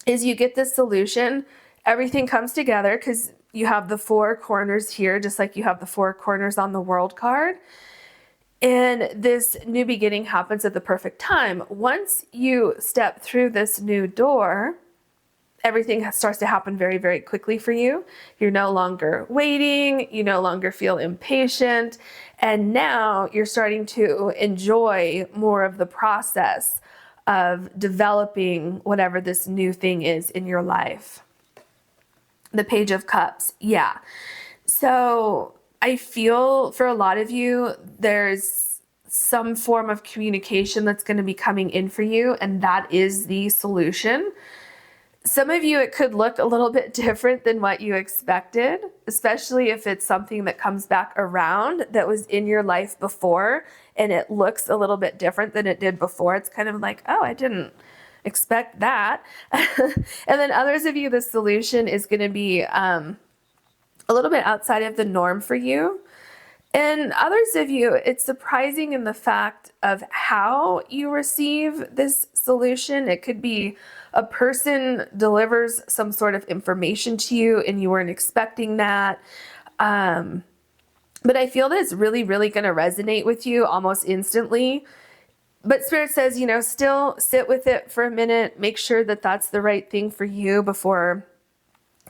is you get this solution. Everything comes together because you have the four corners here, just like you have the four corners on the World card. And this new beginning happens at the perfect time. Once you step through this new door, everything starts to happen very, very quickly for you. You're no longer waiting. You no longer feel impatient. And now you're starting to enjoy more of the process of developing whatever this new thing is in your life. The Page of Cups. Yeah. So I feel for a lot of you, there's some form of communication that's going to be coming in for you, and that is the solution. Some of you, it could look a little bit different than what you expected, especially if it's something that comes back around that was in your life before and it looks a little bit different than it did before. It's kind of like, oh, I didn't expect that. And then others of you, the solution is going to be a little bit outside of the norm for you. And others of you, it's surprising in the fact of how you receive this solution. It could be a person delivers some sort of information to you and you weren't expecting that. But I feel that it's really, really going to resonate with you almost instantly. But Spirit says, you know, still sit with it for a minute. Make sure that that's the right thing for you before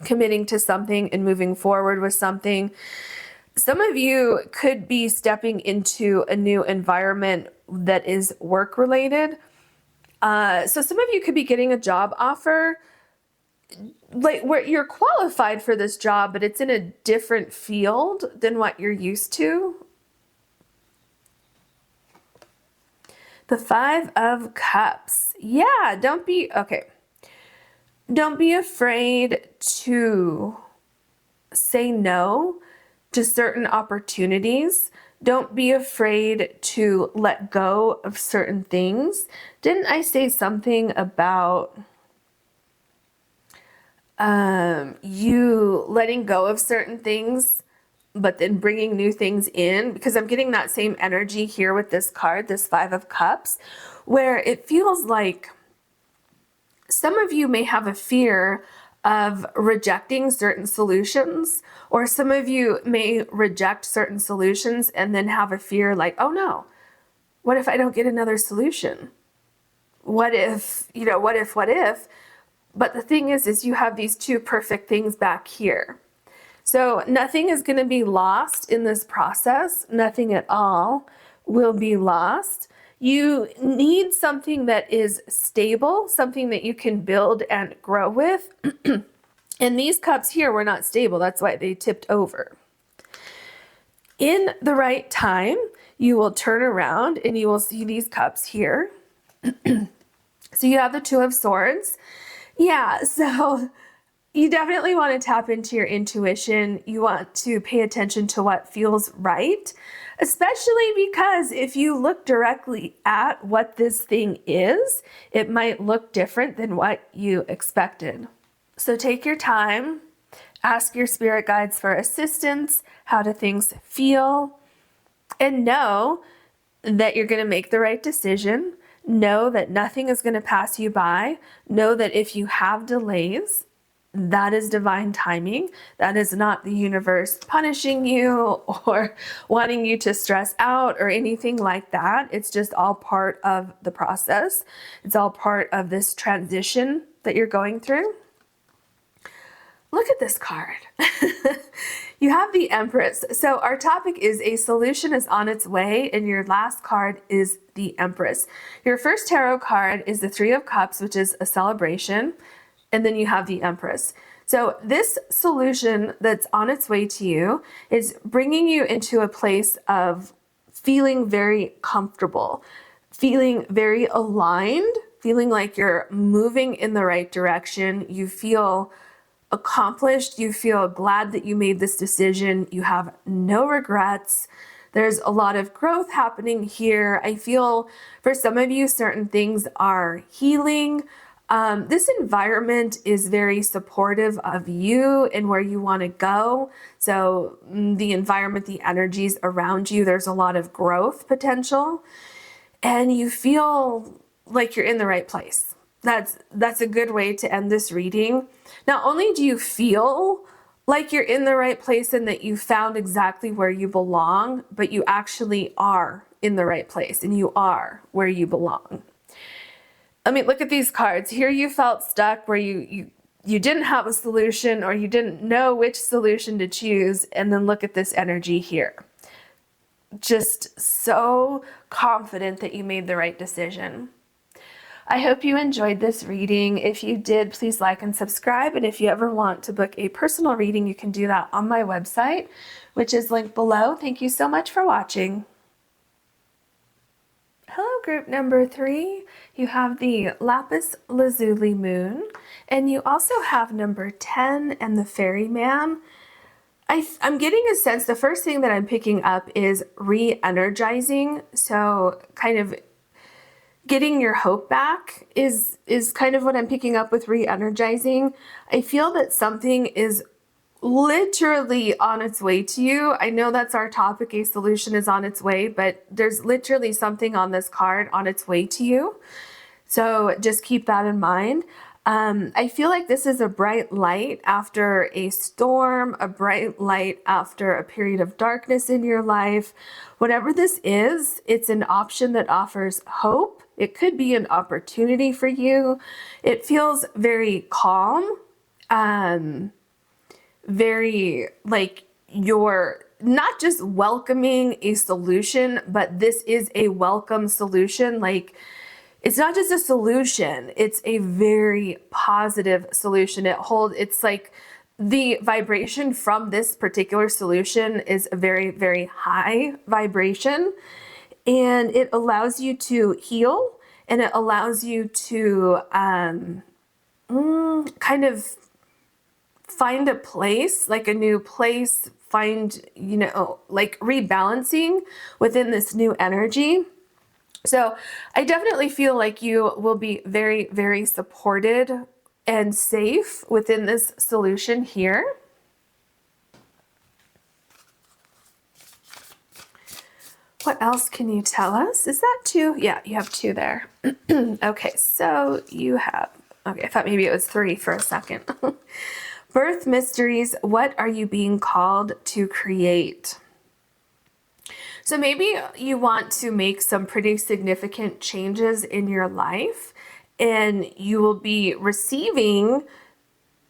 committing to something and moving forward with something. Some of you could be stepping into a new environment that is work related. So some of you could be getting a job offer, like where you're qualified for this job, but it's in a different field than what you're used to. The Five of Cups. Yeah, don't be afraid to say no to certain opportunities. Don't be afraid to let go of certain things. Didn't I say something about you letting go of certain things, but then bringing new things in? Because I'm getting that same energy here with this card, this Five of Cups, where it feels like some of you may have a fear of rejecting certain solutions, or some of you may reject certain solutions and then have a fear like, oh no, what if I don't get another solution? What if? But the thing is you have these two perfect things back here. So nothing is going to be lost in this process. Nothing at all will be lost. You need something that is stable, something that you can build and grow with. And these cups here were not stable. That's why they tipped over. In the right time, you will turn around and you will see these cups here. So you have the Two of Swords. Yeah, so you definitely want to tap into your intuition. You want to pay attention to what feels right, especially because if you look directly at what this thing is, it might look different than what you expected. So take your time, ask your spirit guides for assistance. How do things feel? And know that you're going to make the right decision. Know that nothing is going to pass you by. Know that if you have delays, that is divine timing. That is not the universe punishing you or wanting you to stress out or anything like that. It's just all part of the process. It's all part of this transition that you're going through. Look at this card. You have the Empress. So our topic is a solution is on its way, and your last card is the Empress. Your first tarot card is the Three of Cups, which is a celebration, and then you have the Empress. So this solution that's on its way to you is bringing you into a place of feeling very comfortable, feeling very aligned, feeling like you're moving in the right direction. You feel accomplished. You feel glad that you made this decision. You have no regrets. There's a lot of growth happening here. I feel for some of you, certain things are healing. This environment is very supportive of you and where you want to go. So the environment, the energies around you, there's a lot of growth potential, and you feel like you're in the right place. That's a good way to end this reading. Not only do you feel like you're in the right place and that you found exactly where you belong, but you actually are in the right place and you are where you belong. I mean, look at these cards. Here you felt stuck where you didn't have a solution or you didn't know which solution to choose. And then look at this energy here. Just so confident that you made the right decision. I hope you enjoyed this reading. If you did, please like and subscribe. And if you ever want to book a personal reading, you can do that on my website, which is linked below. Thank you so much for watching. Hello, group number 3. You have the Lapis Lazuli moon, and you also have number 10 and the ferryman. I'm getting a sense, the first thing that I'm picking up is re-energizing. So kind of getting your hope back is kind of what I'm picking up with re-energizing. I feel that something is literally on its way to you. I know that's our topic, a solution is on its way, but there's literally something on this card on its way to you. So just keep that in mind. I feel like this is a bright light after a storm, a bright light after a period of darkness in your life. Whatever this is, it's an option that offers hope. It could be an opportunity for you. It feels very calm, very like you're not just welcoming a solution, but this is a welcome solution. Like, it's not just a solution, it's a very positive solution. It's like the vibration from this particular solution is a very, very high vibration, and it allows you to heal, and it allows you to kind of find a place, like a new place, find, like rebalancing within this new energy. So I definitely feel like you will be very, very supported and safe within this solution here. What else can you tell us? Is that 2? Yeah, you have 2 there. Okay, so you have, okay, I thought maybe it was 3 for a second. Birth mysteries, what are you being called to create? So maybe you want to make some pretty significant changes in your life, and you will be receiving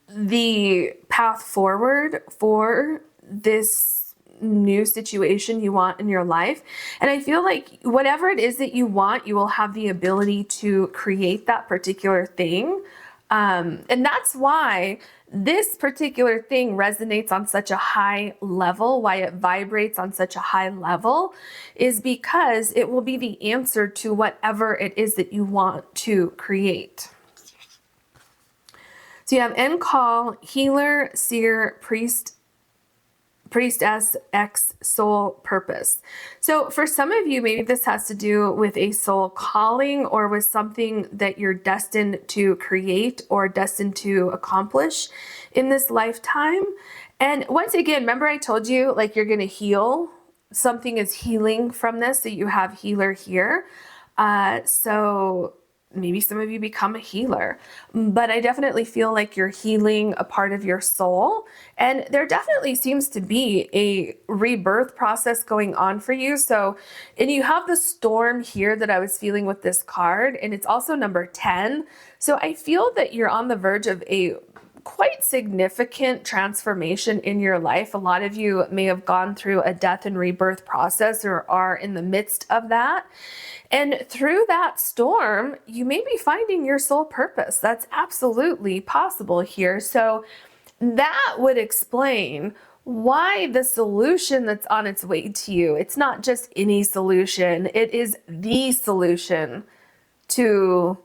the path forward for this new situation you want in your life. And I feel like whatever it is that you want, you will have the ability to create that particular thing. And that's why this particular thing resonates on such a high level, why it vibrates on such a high level, is because it will be the answer to whatever it is that you want to create. So you have end call, healer, seer, priestess, X, soul, purpose. So for some of you, maybe this has to do with a soul calling or with something that you're destined to create or destined to accomplish in this lifetime. And once again, remember I told you, like, you're going to heal. Something is healing from this, so you have healer here. So maybe some of you become a healer, but I definitely feel like you're healing a part of your soul. And there definitely seems to be a rebirth process going on for you. So, and you have the storm here that I was feeling with this card, and it's also number 10. So I feel that you're on the verge of a quite significant transformation in your life. A lot of you may have gone through a death and rebirth process or are in the midst of that. And through that storm, you may be finding your soul purpose. That's absolutely possible here. So that would explain why the solution that's on its way to you, it's not just any solution, it is the solution to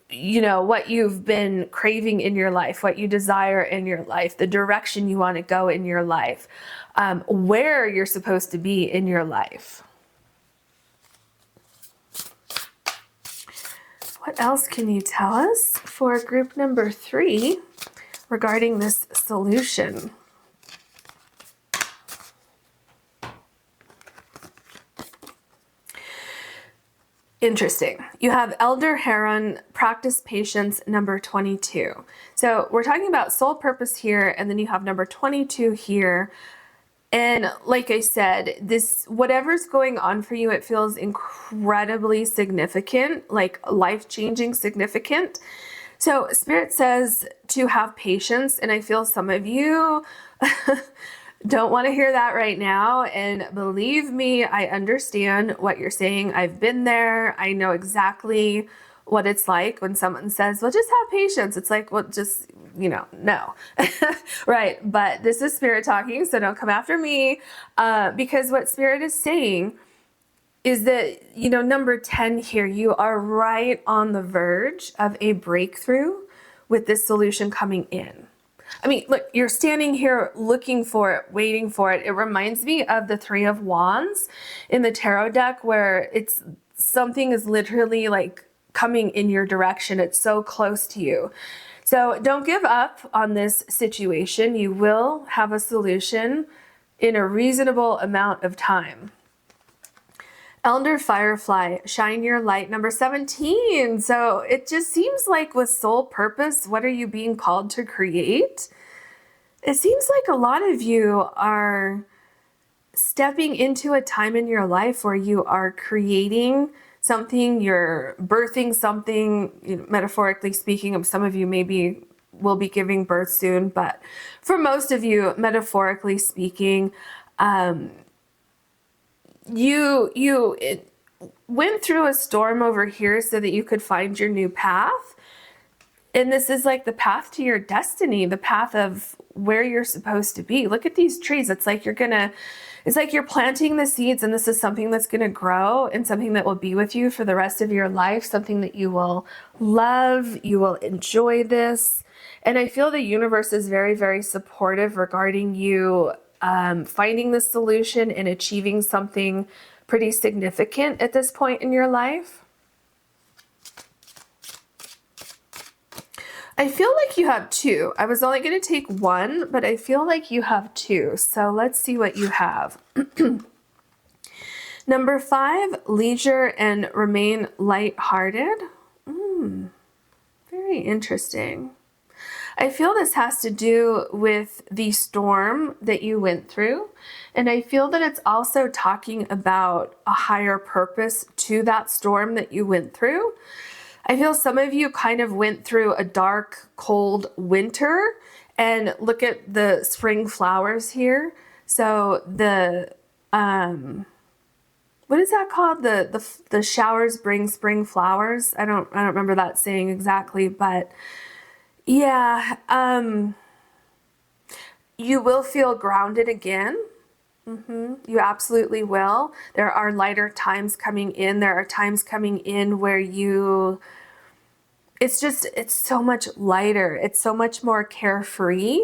what you've been craving in your life, what you desire in your life, the direction you want to go in your life, where you're supposed to be in your life. What else can you tell us for group number 3 regarding this solution? Interesting. You have Elder Heron, practice patience, number 22. So we're talking about soul purpose here, and then you have number 22 here. And like I said, this, whatever's going on for you, it feels incredibly significant, like life-changing significant. So Spirit says to have patience, and I feel some of you don't want to hear that right now. And believe me, I understand what you're saying. I've been there. I know exactly what it's like when someone says, well, just have patience. It's like, well, just, no. Right. But this is Spirit talking, so don't come after me. Because what Spirit is saying is that, number 10 here, you are right on the verge of a breakthrough with this solution coming in. I mean, look, you're standing here looking for it, waiting for it. It reminds me of the 3 of Wands in the tarot deck, where it's something is literally like coming in your direction. It's so close to you. So don't give up on this situation. You will have a solution in a reasonable amount of time. Elder Firefly, shine your light, number 17. So it just seems like with soul purpose, what are you being called to create? It seems like a lot of you are stepping into a time in your life where you are creating something, you're birthing something, metaphorically speaking. Some of you maybe will be giving birth soon, but for most of you, metaphorically speaking, you went through a storm over here so that you could find your new path. And this is like the path to your destiny, the path of where you're supposed to be. Look at these trees. It's like you're planting the seeds, and this is something that's going to grow and something that will be with you for the rest of your life, something that you will love, you will enjoy this. And I feel the universe is very, very supportive regarding you finding the solution and achieving something pretty significant at this point in your life. I feel like you have two. I was only going to take one, but I feel like you have two. So let's see what you have. Number 5, leisure and remain lighthearted. Very interesting. I feel this has to do with the storm that you went through. And I feel that it's also talking about a higher purpose to that storm that you went through. I feel some of you kind of went through a dark, cold winter, and look at the spring flowers here. So the, what is that called? The showers bring spring flowers. I don't remember that saying exactly, but yeah, you will feel grounded again. You absolutely will. There are lighter times coming in. There are times coming in where it's so much lighter. It's so much more carefree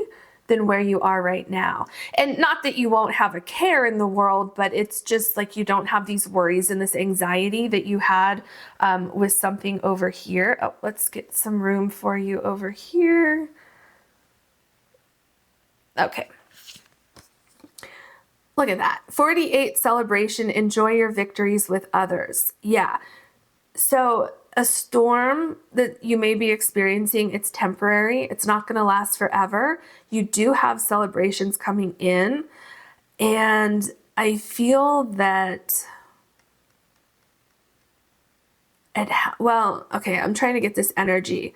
than where you are right now. And not that you won't have a care in the world, but it's just like you don't have these worries and this anxiety that you had with something over here. Oh, let's get some room for you over here. Okay. Look at that. 48 celebration, enjoy your victories with others. Yeah. So a storm that you may be experiencing, it's temporary. It's not going to last forever. You do have celebrations coming in. And I feel that okay, I'm trying to get this energy.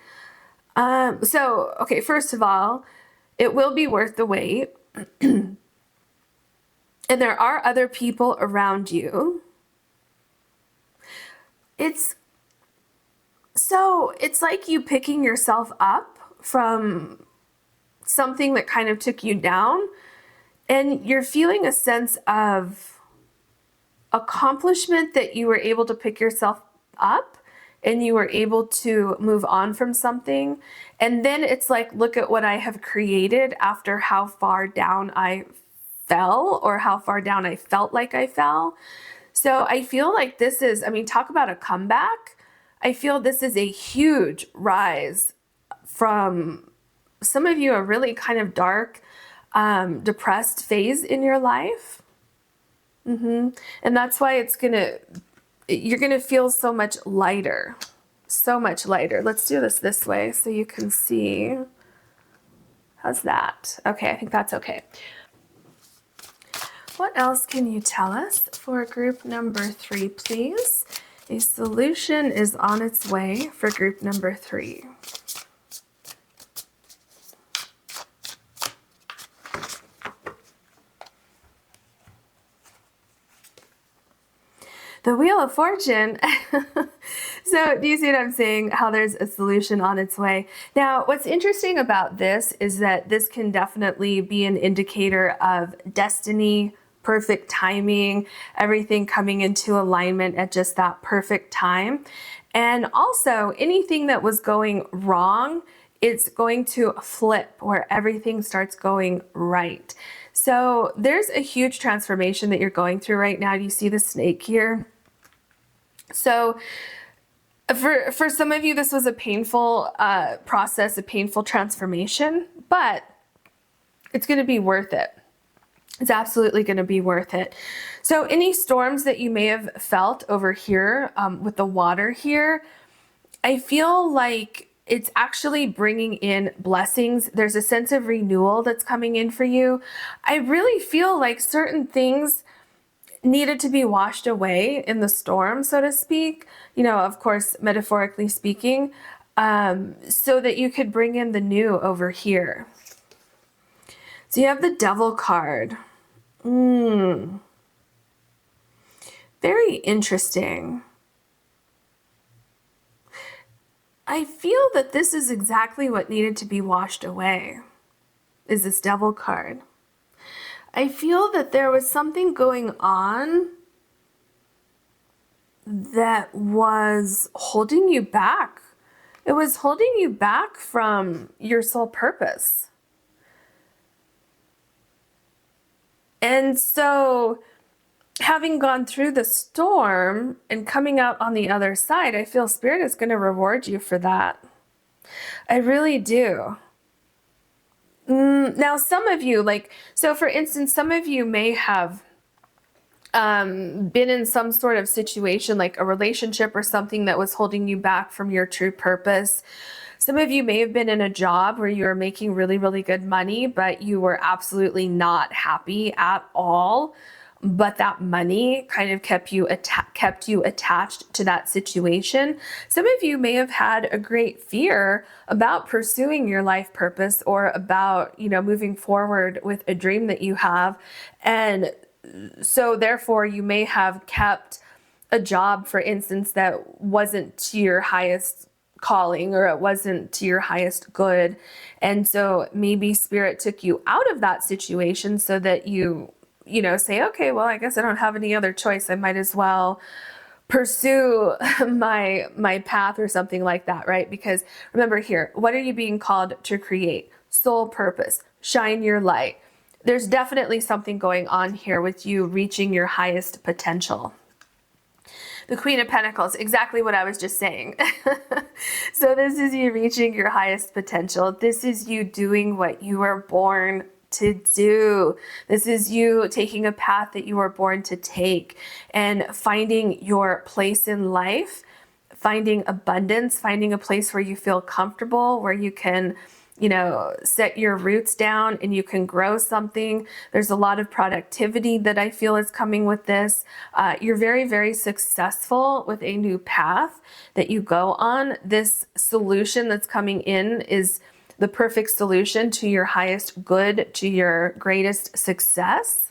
Okay, first of all, it will be worth the wait. And there are other people around you. It's like you picking yourself up from something that kind of took you down, and you're feeling a sense of accomplishment that you were able to pick yourself up and you were able to move on from something. And then it's like, look at what I have created after how far down I fell or how far down I felt like I fell. So I feel like this is, talk about a comeback. I feel this is a huge rise from some of you, a really kind of dark, depressed phase in your life. And that's why you're gonna feel so much lighter, so much lighter. Let's do this way so you can see. How's that? Okay, I think that's okay. What else can you tell us for group number 3, please? A solution is on its way for group number 3. The Wheel of Fortune. So do you see what I'm saying? How there's a solution on its way. Now, what's interesting about this is that this can definitely be an indicator of destiny, perfect timing, everything coming into alignment at just that perfect time. And also anything that was going wrong, it's going to flip where everything starts going right. So there's a huge transformation that you're going through right now. Do you see the snake here? So For some of you, this was a painful process, a painful transformation, but it's going to be worth it. It's absolutely going to be worth it. So any storms that you may have felt over here with the water here, I feel like it's actually bringing in blessings. There's a sense of renewal that's coming in for you. I really feel like certain things needed to be washed away in the storm, so to speak, you know, of course, metaphorically speaking, so that you could bring in the new over here. So you have the Devil card. Very interesting. I feel that this is exactly what needed to be washed away, is this Devil card. I feel that there was something going on that was holding you back. It was holding you back from your soul purpose. And so, having gone through the storm and coming out on the other side, I feel Spirit is going to reward you for that. I really do. Now, some of you, like, so for instance, some of you may have been in some sort of situation, like a relationship or something that was holding you back from your true purpose. Some of you may have been in a job where you were making really, really good money, but you were absolutely not happy at all. But that money kind of kept you attached to that situation. Some of you may have had a great fear about pursuing your life purpose or about, you know, moving forward with a dream that you have. And so therefore you may have kept a job, for instance, that wasn't to your highest calling or it wasn't to your highest good. And so maybe Spirit took you out of that situation so that you know, say, okay, well, I guess I don't have any other choice. I might as well pursue my path or something like that, right? Because remember here, what are you being called to create? Soul purpose, shine your light. There's definitely something going on here with you reaching your highest potential. The Queen of Pentacles, exactly what I was just saying. So this is you reaching your highest potential. This is you doing what you were born to do. This is you taking a path that you were born to take and finding your place in life, finding abundance, finding a place where you feel comfortable, where you can, you know, set your roots down and you can grow something. There's a lot of productivity that I feel is coming with this. You're very, very successful with a new path that you go on. This solution that's coming in is the perfect solution to your highest good, to your greatest success.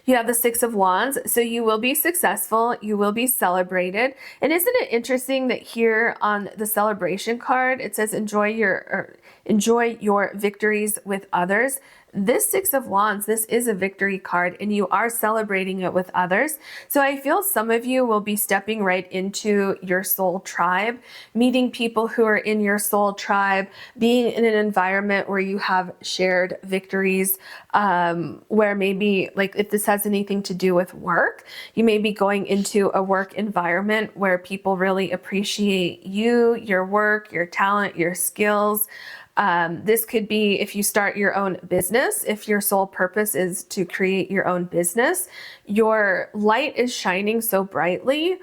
You have the Six of Wands, so you will be successful, you will be celebrated. And isn't it interesting that here on the celebration card, it says enjoy your victories with others. This Six of Wands, this is a victory card and you are celebrating it with others. So I feel some of you will be stepping right into your soul tribe, meeting people who are in your soul tribe, being in an environment where you have shared victories, where maybe, like if this has anything to do with work, you may be going into a work environment where people really appreciate you, your work, your talent, your skills. This could be if you start your own business, if your sole purpose is to create your own business, your light is shining so brightly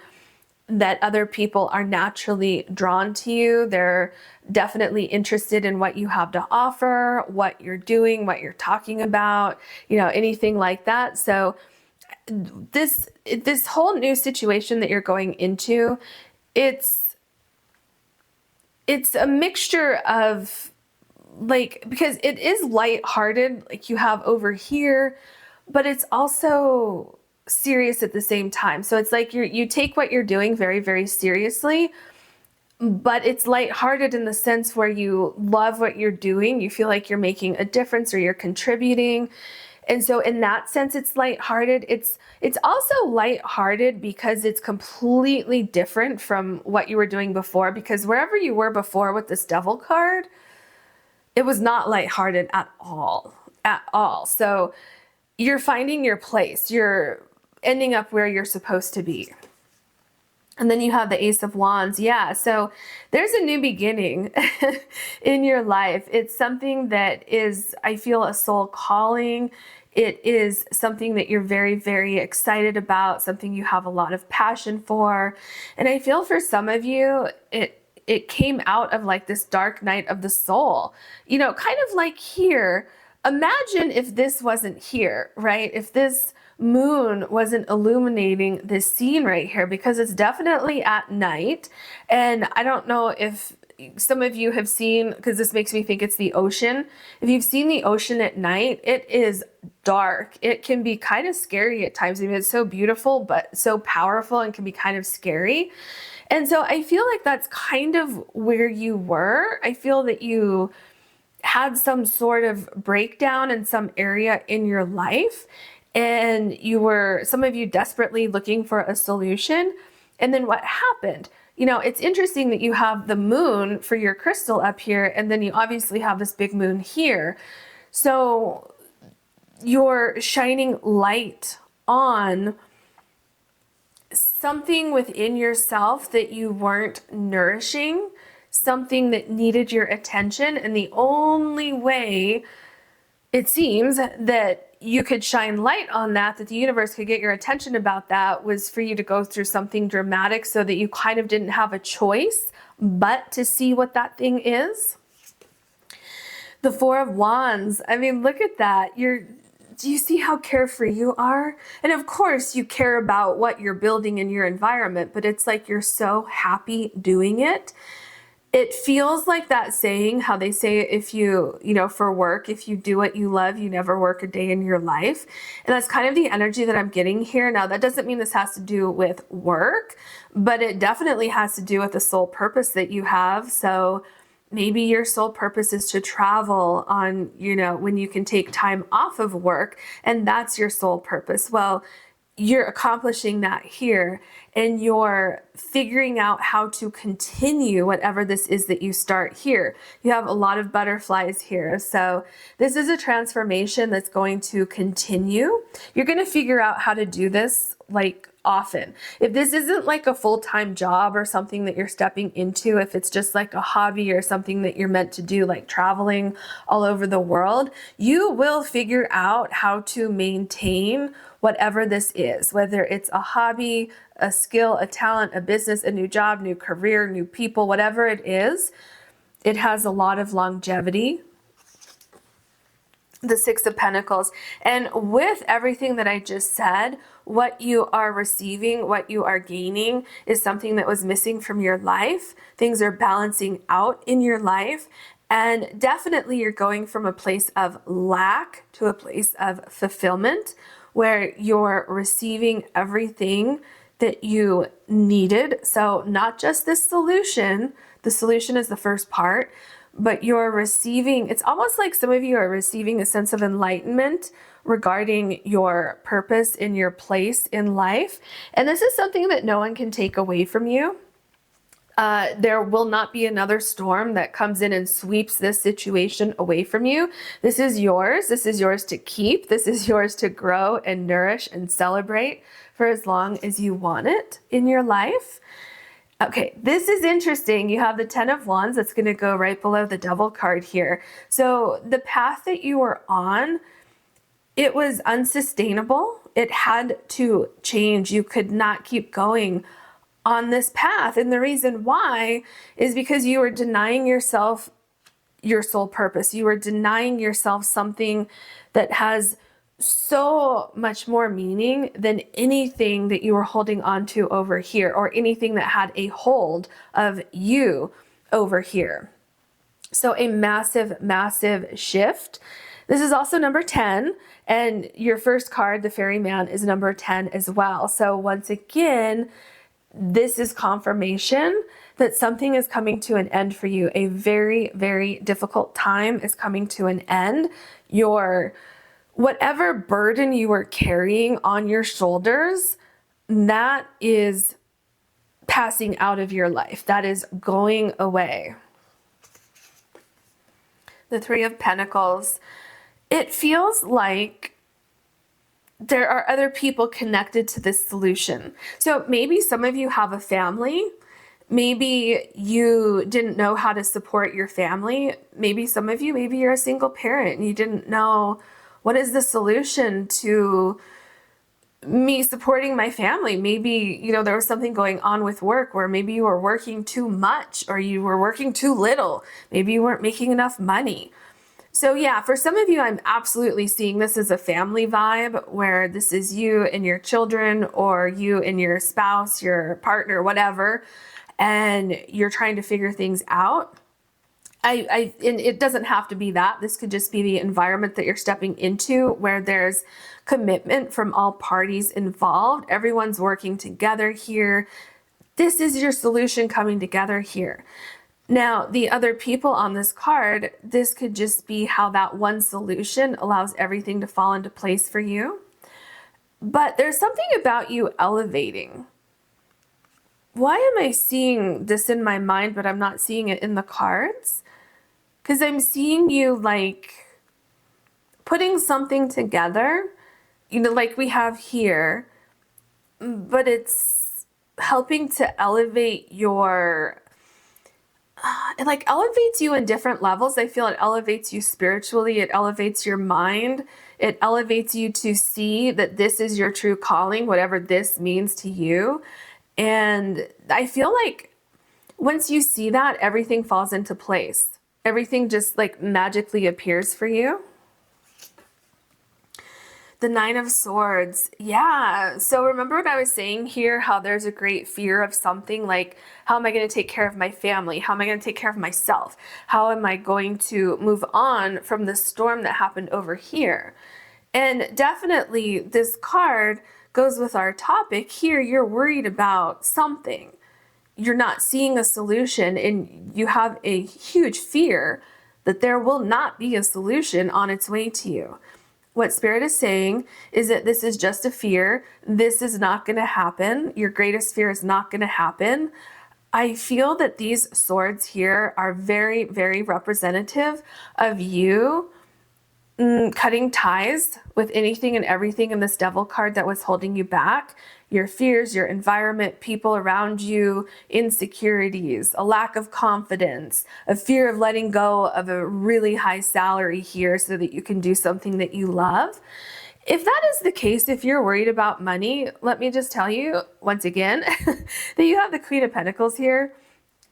that other people are naturally drawn to you. They're definitely interested in what you have to offer, what you're doing, what you're talking about, you know, anything like that. So this whole new situation that you're going into, it's a mixture of, like, because it is lighthearted, like you have over here, but it's also serious at the same time. So it's like you take what you're doing very, very seriously, but it's lighthearted in the sense where you love what you're doing. You feel like you're making a difference or you're contributing. And so in that sense, it's lighthearted. It's also lighthearted because it's completely different from what you were doing before, because wherever you were before with this Devil card, it was not lighthearted at all. So you're finding your place. You're ending up where you're supposed to be. And then you have the Ace of Wands. Yeah, so there's a new beginning in your life. It's something that is, I feel, a soul calling. It is something that you're very, very excited about, something you have a lot of passion for. And I feel for some of you, it came out of like this dark night of the soul, you know, kind of like here. Imagine if this wasn't here, right? If this moon wasn't illuminating this scene right here, because it's definitely at night. And I don't know if some of you have seen, because this makes me think it's the ocean. If you've seen the ocean at night, it is dark. It can be kind of scary at times. I mean, it's so beautiful, but so powerful and can be kind of scary. And so I feel like that's kind of where you were. I feel that you had some sort of breakdown in some area in your life, and you were, some of you, desperately looking for a solution. And then what happened? You know, it's interesting that you have the moon for your crystal up here, and then you obviously have this big moon here. So you're shining light on something within yourself that you weren't nourishing, something that needed your attention. And the only way, it seems, that you could shine light on that the universe could get your attention about that, was for you to go through something dramatic so that you kind of didn't have a choice but to see what that thing is. The Four of Wands. I mean, look at that. Do you see how carefree you are? And of course you care about what you're building in your environment, but it's like you're so happy doing it. It feels like that saying, how they say, if you know, for work, if you do what you love, you never work a day in your life. And that's kind of the energy that I'm getting here. Now, that doesn't mean this has to do with work, but it definitely has to do with the soul purpose that you have. So maybe your soul purpose is to travel on, you know, when you can take time off of work, and that's your soul purpose. Well, you're accomplishing that here, and you're figuring out how to continue whatever this is that you start here. You have a lot of butterflies here. So this is a transformation that's going to continue. You're going to figure out how to do this like often. If this isn't like a full-time job or something that you're stepping into, if it's just like a hobby or something that you're meant to do, like traveling all over the world, you will figure out how to maintain whatever this is, whether it's a hobby, a skill, a talent, a business, a new job, new career, new people, whatever it is. It has a lot of longevity. The Six of Pentacles. And with everything that I just said, what you are receiving, what you are gaining, is something that was missing from your life. Things are balancing out in your life. And definitely you're going from a place of lack to a place of fulfillment, where you're receiving everything that you needed. So not just this solution, the solution is the first part, but you're receiving, it's almost like some of you are receiving a sense of enlightenment regarding your purpose in your place in life. And this is something that no one can take away from you. There will not be another storm that comes in and sweeps this situation away from you. This is yours. This is yours to keep. This is yours to grow and nourish and celebrate for as long as you want it in your life. Okay, this is interesting. You have the Ten of Wands that's going to go right below the Devil card here. So the path that you were on, it was unsustainable. It had to change. You could not keep going on this path. And the reason why is because you were denying yourself your soul purpose. You were denying yourself something that has so much more meaning than anything that you were holding on to over here, or anything that had a hold of you over here. So a massive, massive shift. This is also number 10, and your first card, the Ferryman, is number 10 as well. So once again, this is confirmation that something is coming to an end for you. A very, very difficult time is coming to an end. Whatever burden you were carrying on your shoulders, that is passing out of your life. That is going away. The Three of Pentacles. It feels like there are other people connected to this solution. So maybe some of you have a family. Maybe you didn't know how to support your family. Maybe some of you, maybe you're a single parent and you didn't know what is the solution to me supporting my family. Maybe, you know, there was something going on with work where maybe you were working too much or you were working too little. Maybe you weren't making enough money. So yeah, for some of you, I'm absolutely seeing this as a family vibe where this is you and your children or you and your spouse, your partner, whatever, and you're trying to figure things out. And it doesn't have to be that. This could just be the environment that you're stepping into where there's commitment from all parties involved. Everyone's working together here. This is your solution coming together here. Now, the other people on this card, this could just be how that one solution allows everything to fall into place for you. But there's something about you elevating. Why am I seeing this in my mind, but I'm not seeing it in the cards? Because I'm seeing you like putting something together, you know, like we have here, but it's helping to elevate your, it like elevates you in different levels. I feel it elevates you spiritually. It elevates your mind. It elevates you to see that this is your true calling, whatever this means to you. And I feel like once you see that, everything falls into place. Everything just like magically appears for you. The Nine of Swords. Yeah. So remember what I was saying here, how there's a great fear of something like, how am I going to take care of my family? How am I going to take care of myself? How am I going to move on from the storm that happened over here? And definitely this card goes with our topic here. You're worried about something. You're not seeing a solution and you have a huge fear that there will not be a solution on its way to you. What Spirit is saying is that this is just a fear. This is not going to happen. Your greatest fear is not going to happen. I feel that these swords here are very, very representative of you cutting ties with anything and everything in this Devil card that was holding you back. Your fears, your environment, people around you, insecurities, a lack of confidence, a fear of letting go of a really high salary here so that you can do something that you love. If that is the case, if you're worried about money, let me just tell you once again that you have the Queen of Pentacles here.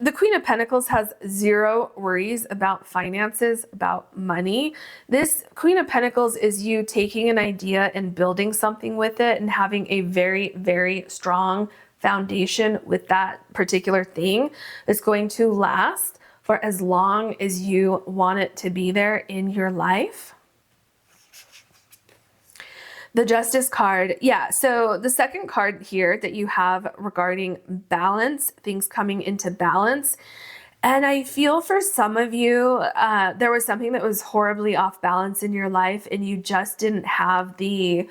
The Queen of Pentacles has zero worries about finances, about money. This Queen of Pentacles is you taking an idea and building something with it and having a very, very strong foundation with that particular thing that's going to last for as long as you want it to be there in your life. The Justice card. Yeah, so the second card here that you have regarding balance, things coming into balance. And I feel for some of you, there was something that was horribly off balance in your life and you just didn't have the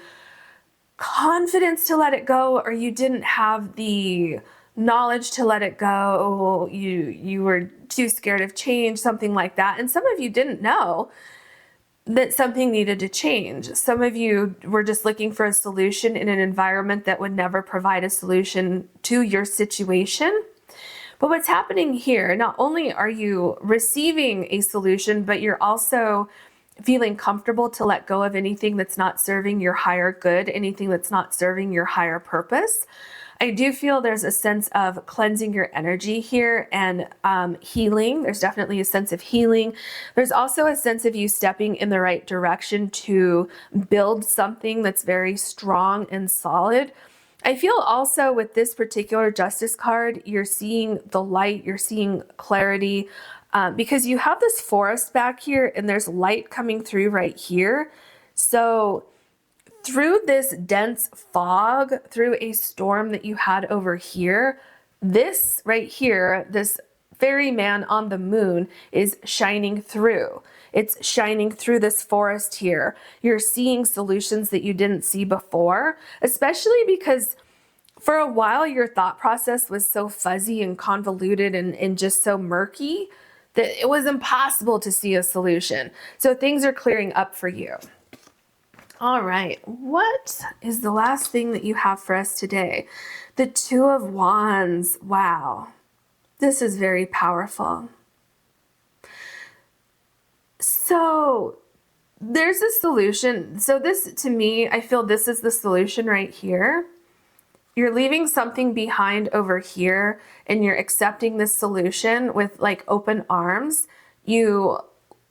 confidence to let it go, or you didn't have the knowledge to let it go. You were too scared of change, something like that. And some of you didn't know that something needed to change. Some of you were just looking for a solution in an environment that would never provide a solution to your situation. But what's happening here, not only are you receiving a solution, but you're also feeling comfortable to let go of anything that's not serving your higher good, anything that's not serving your higher purpose. I do feel there's a sense of cleansing your energy here and healing. There's definitely a sense of healing. There's also a sense of you stepping in the right direction to build something that's very strong and solid. I feel also with this particular Justice card, you're seeing the light, you're seeing clarity, because you have this forest back here and there's light coming through right here. So through this dense fog, through a storm that you had over here, this right here, this ferryman on the moon is shining through. It's shining through this forest here. You're seeing solutions that you didn't see before, especially because for a while your thought process was so fuzzy and convoluted and just so murky that it was impossible to see a solution. So things are clearing up for you. All right, what is the last thing that you have for us today? The Two of Wands. Wow, this is very powerful. So there's a solution. So this, to me, I feel this is the solution right here. You're leaving something behind over here and you're accepting this solution with like open arms. You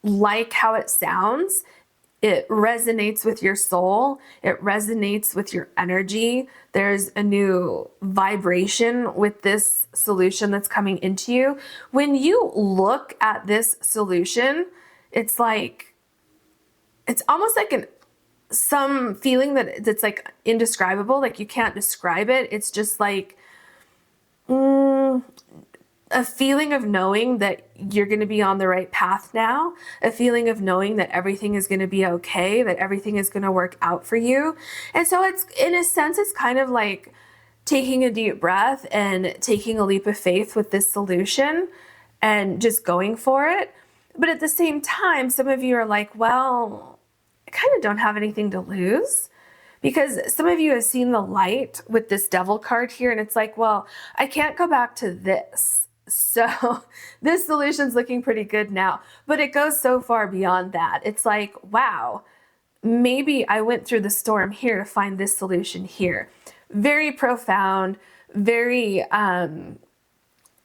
like how it sounds. It resonates with your soul. It resonates with your energy. There's a new vibration with this solution that's coming into you. When you look at this solution, it's like, it's almost like some feeling that's like indescribable, like you can't describe it. It's just like a feeling of knowing that you're going to be on the right path now, a feeling of knowing that everything is going to be okay, that everything is going to work out for you. And so it's, in a sense, it's kind of like taking a deep breath and taking a leap of faith with this solution and just going for it. But at the same time, some of you are like, well, I kind of don't have anything to lose, because some of you have seen the light with this devil card here, and it's like, well, I can't go back to this. So this solution's looking pretty good now, but it goes so far beyond that. It's like, wow, maybe I went through the storm here to find this solution here. Very profound, very,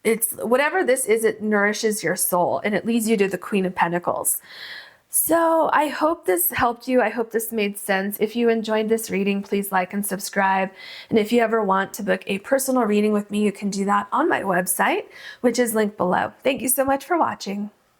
it's whatever this is, it nourishes your soul and it leads you to the Queen of Pentacles. So I hope this helped you. I hope this made sense. If you enjoyed this reading, please like and subscribe. And if you ever want to book a personal reading with me, you can do that on my website, which is linked below. Thank you so much for watching.